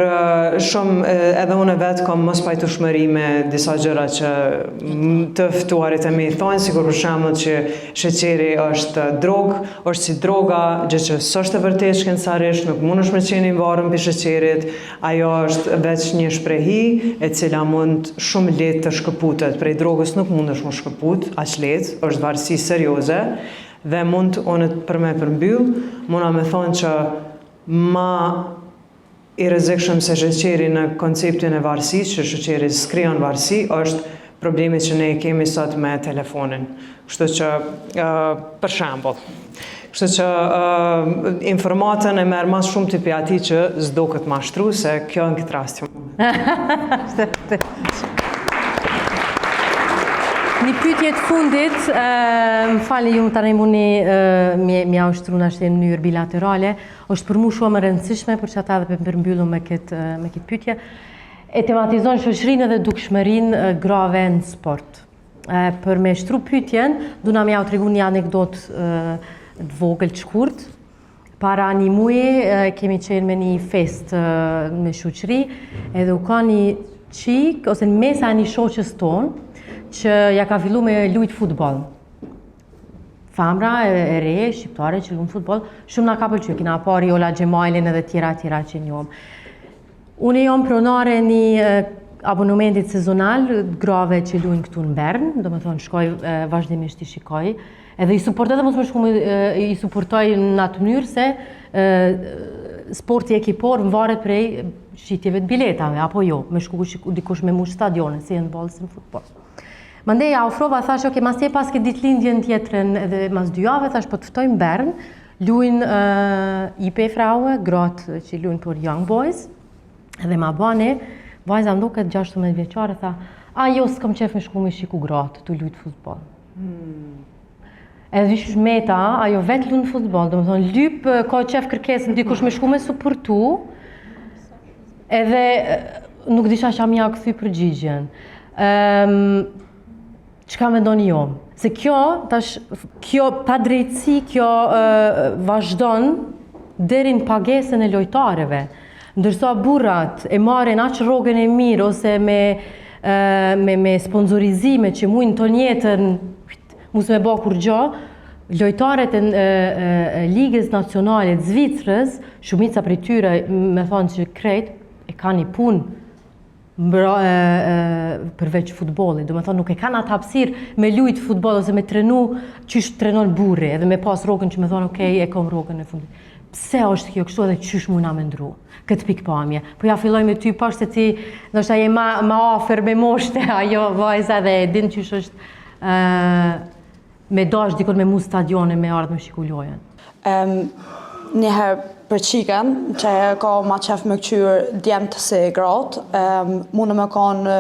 shumë edhe unë vetë kom mos pajtueshmëri me disa gjëra që të ftuarit e mi thonë, sikur për shembull që sheqeri është drogë, është si droga, gjë që s'është e vërtetë shkencarisht, nuk mundesh me qenë i varur mbi sheqerit, ajo është veç një shprehi e cila mund shumë lehtë të shkëputet. Prej drogës nuk mundesh më shkëput, aq lehtë, është varësi serioze dhe mund unë për me përmbyll, munda me thonë që ma i rrezikshëm se sheqeri në konceptin e varësisë, që sheqeri s'krijon varësi, është problemi që ne kemi sot me telefonin. Kështu që, për shembull, kështu që informatën e merr mas shumë tipi ati që s'do këtë mashtru, se kjo në këtë rast. Një pyetje të fundit, më falni ju tani muni mja ushtru në ashtë në mënyrë bilaterale, është për mu shumë e rëndësishme, për që ata dhe përmbyllu me këtë pyetje, e tematizon shoqërinë dhe dukshmërinë grave në sport. Për me shtru pyetjen, duna mja u tregu një anekdot të vogël të shkurt. Para një muaji kemi qenë me një fest me shoqëri, edhe u ka një qik, ose në mesa një shoqës tonë, që ja ka fillu me lujt futbol. Famra e re, shqiptare që lunë futbol, shumë na ka pëlqyer, kina pari Ola Gjemajlin edhe tjera që njohëm. Unë jam pronare një abonementit sezonal, grave që lujnë këtu në Bern, do me thonë shkoj vazhdimisht i shikoj, edhe i supportoj dhe mos më shku i supportoj në atë mënyrë se sporti ekipor më varet prej shitjeve të biletave, apo jo, me shku dikush me mush stadione, si në bolë, si në futbol. Mandej ja ofrova, thash, ok, mas tje pas këtë ditlindjen tjetrën edhe mas 2 jave, thash, po të ftojmë Bern, luajnë IP vraue, gratë që luajnë për young boys, edhe ma bane, vajza më duket 16 vjeçare, tha, jo, s'kam qef me shku me shiku gratë, tu lujtë futbol. Edhe vish meta, ajo vetë lunë futbol, do më thonë, lypë, ka qef kërkesën, dikush me shku me supportu, edhe nuk disha që am ja këthy përgjigjen. Çka mendoni jo? Se kjo pa drejtësi, kjo vazhdon deri në pagesën e lojtarëve. Ndërsa burrat e marrin aq rrogën e mirë ose me sponsorizime që mujnë ton jetën mos me bë kur gjë, lojtarët e Ligës Nacionale të Zvicrës, shumica prej tyre me thonë që krejt e kanë një punë përveç futbollit, do me thonë nuk e kanë atë hapësirë me lujt futboll ose me trenu qysh trenon burri, edhe me pas rrogën që me thonë okej, e kom rrogën e fundit. Pse është kjo kështu edhe qysh mujna me ndru këtë pikpamje? Po ja filloj me ty pash se ti ndoshta je ma afër me moshte ajo vajza dhe e din qysh është me dash dikon me mu stadione me ardhë me shiku lojën. Njëherë për qikën, që ka ma qef me këqyr djemët se gratë, mundë me kanë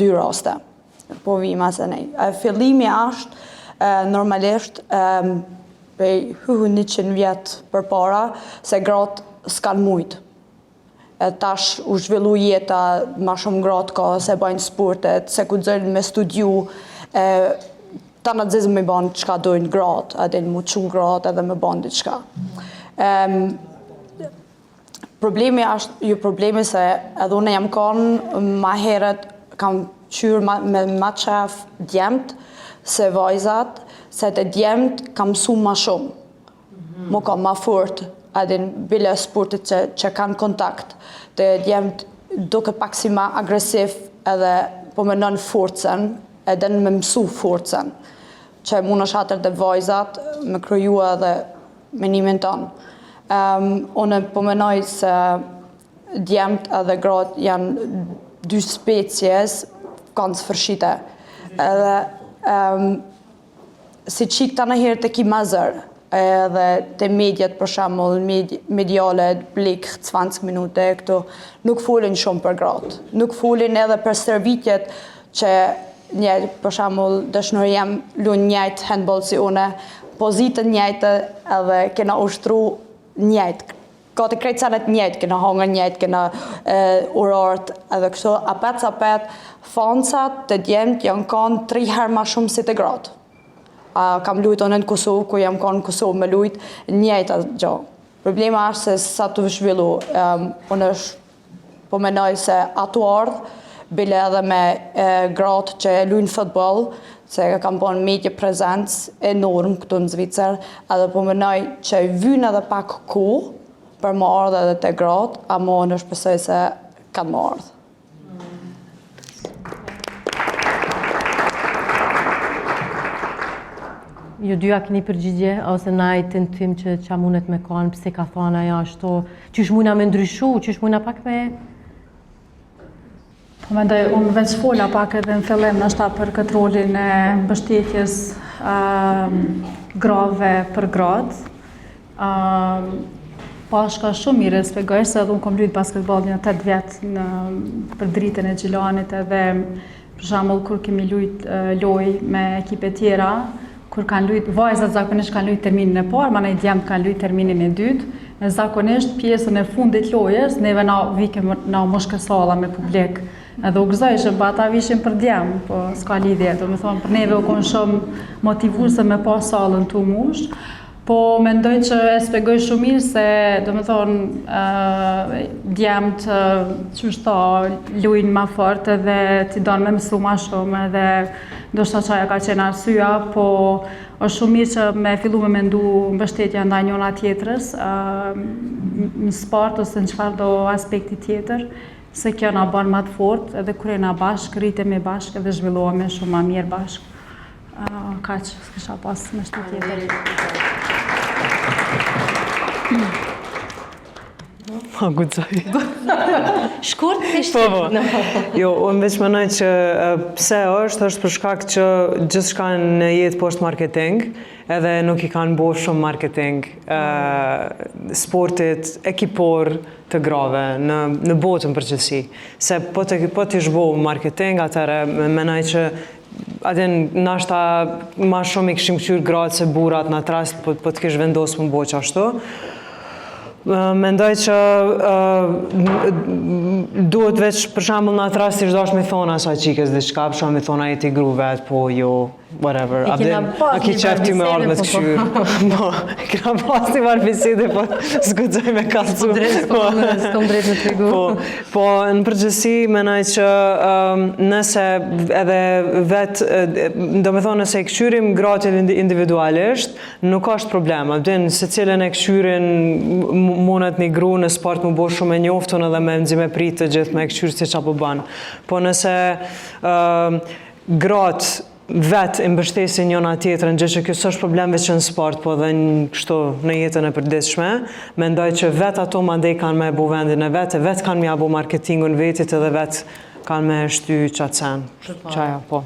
2 raste, po vima se nej. Fillimi është normalisht prej 100 vjetë për para, se gratë s'kanë mujtë. Tash u zhvillu jeta, ma shumë gratë ka se bajnë sportet, se ku dzëllë me studiu, ta në dzizë me banë qka dojnë gratë, edhe në mu qunë gratë edhe me banë diqka. Problemi se edhe unë jam kanë ma heret kam qyrë me ma qef djemët se vajzat, se të djemët kam su ma shumë. Mu kam ma fort edhe në bile sportit që kanë kontakt. Të djemët duke pak si ma agresiv edhe po me nën forcen, edhe në me mësu forcen. Që mund është atër dhe vajzat me kryua edhe menimin tonë. Unë po menoj se djemët edhe gratë janë 2 species kanë së fërshite. Edhe si qik të nëherë të ki mazër, edhe të medjet për shemull, mediale, blik, 20 minute, këtu nuk folin shumë për gratë. Nuk folin edhe për servitjet që njëtë, për shemull, dëshnër jem lunë njëjtë handball si une, pozitën njëjtë edhe kena ushtru njëjtë. Ka të krejtë sanet njëjtë, kena hangën njëjtë, kena urartë edhe kështu. Apet, fancat të djemët janë kanë 3 herë ma shumë si të gratë. Kam lujtë onë në Kosovë, ku jam kanë në Kosovë me lujtë njëjtë atë gjë. Problema është se sa të vëshvillu. Unë është po menoj se ato ardhë, bile edhe me gratë që lujnë futbol, se kam bon medje prezencë enorm këtu në Zvicër, edhe po menoj që vynë edhe pak ku për më ardhë edhe të gratë, a më në shpesoj se kanë më ardhë. Ju dyja keni përgjigje, ose na i tentim që qa mundet me kanë, pse ka thana ja ashtu, qysh mujna me ndryshu, qysh mujna pak me... Po mendoj, unë veç fola pak edhe në fillim nështë për këtë rolin e mbështetjes grave për gratë. Pashka shumë i respekoj se edhe unë kom lujtë basketball një 8 vjetë për dritën e Gjilanit edhe për shembull kur kemi lujtë loj me ekipe tjera, kur kanë lujtë, vajzat zakonisht kanë lujtë terminin e parë, mana i djemë kanë lujtë terminin e dytë, e zakonisht pjesën e fundit lojës, neve na vikem na moshkësalla me publik. Edhe u gëzoj që bata vishin për djemë, po s'ka lidhje, do me thonë për neve u konë shumë motivuese me pa sallën të mush, po mendoj që e spjegoj shumë mirë se, do me thonë, djemët që shta lujnë ma fort edhe t'i donë me mësu ma shumë edhe ndoshta qaja ka qenë arsyeja, po është shumë mirë që me fillu me mendu mbështetja ndaj njëna tjetrës, në sport ose në çfarë do aspekti tjetër, se kjo na bën më të fortë edhe kur jena bashkë, rritemi bashkë edhe zhvillohemi shumë më mirë bashkë. Kaq, s'kisha pas me shtu tjetër. Ma gudzoj. Shkurt ishte? Jo, unë veç menoj që pse është për shkak që gjithçka në jetë po është marketing, edhe nuk i kanë bo shumë marketing sportit ekipor të grave në botën përgjithësi. Se po të shbo marketing, atëre menaj që adin nashta ma shumë i këshim këqyr gratë se burat në atë rast po të kish vendosë më bo që ashtu. Mendoj që duhet veç për shembull në atë rast i dash me thonë asaj qikës diçka, për shembull me thonë ai ti gru vet, po jo, whatever. A ki qef ty me ardhë me të këshyr. Po, kena pas një marrë bisede, po s'guxoj me kalcu. S'kom drejt me tregu. Po, në përgjithësi, menaj që nëse edhe vetë, do me thonë nëse i këshyrim gratë individualisht, nuk është problem. Abdin, se cilën e këshyrin mundet një gru në sport më bo shumë e njoftun edhe me nëzime pritë të gjithë me këqyrë si qa po banë. Po nëse gratë vetë i mbështesin njëna tjetërën, gjë që kjo s'është problem veç në sport, po dhe në jetën e përditshme, mendoj që vetë ato mandej kanë me bu vendin e vetë kanë me abu marketingun vetit edhe vetë kanë me shty qatë sen. Qaja, po.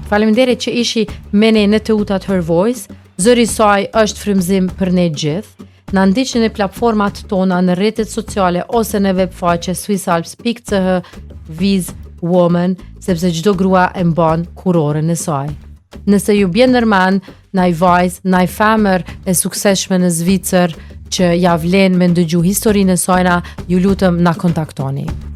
Faleminderit që ishi me ne në Teutat Her Voice. Zëri saj është frymëzim për ne gjithë. Na ndiqni në platformat tona në rrjetet sociale ose në webfaqe swissalps.ch/woman, sepse çdo grua e mban kurorën e saj. Nëse ju bjen ndërmend ndaj vajzë, ndaj femër e suksesshme në Zvicër që ja vlen me ndëgju historinë e sajna, ju lutem na kontaktoni.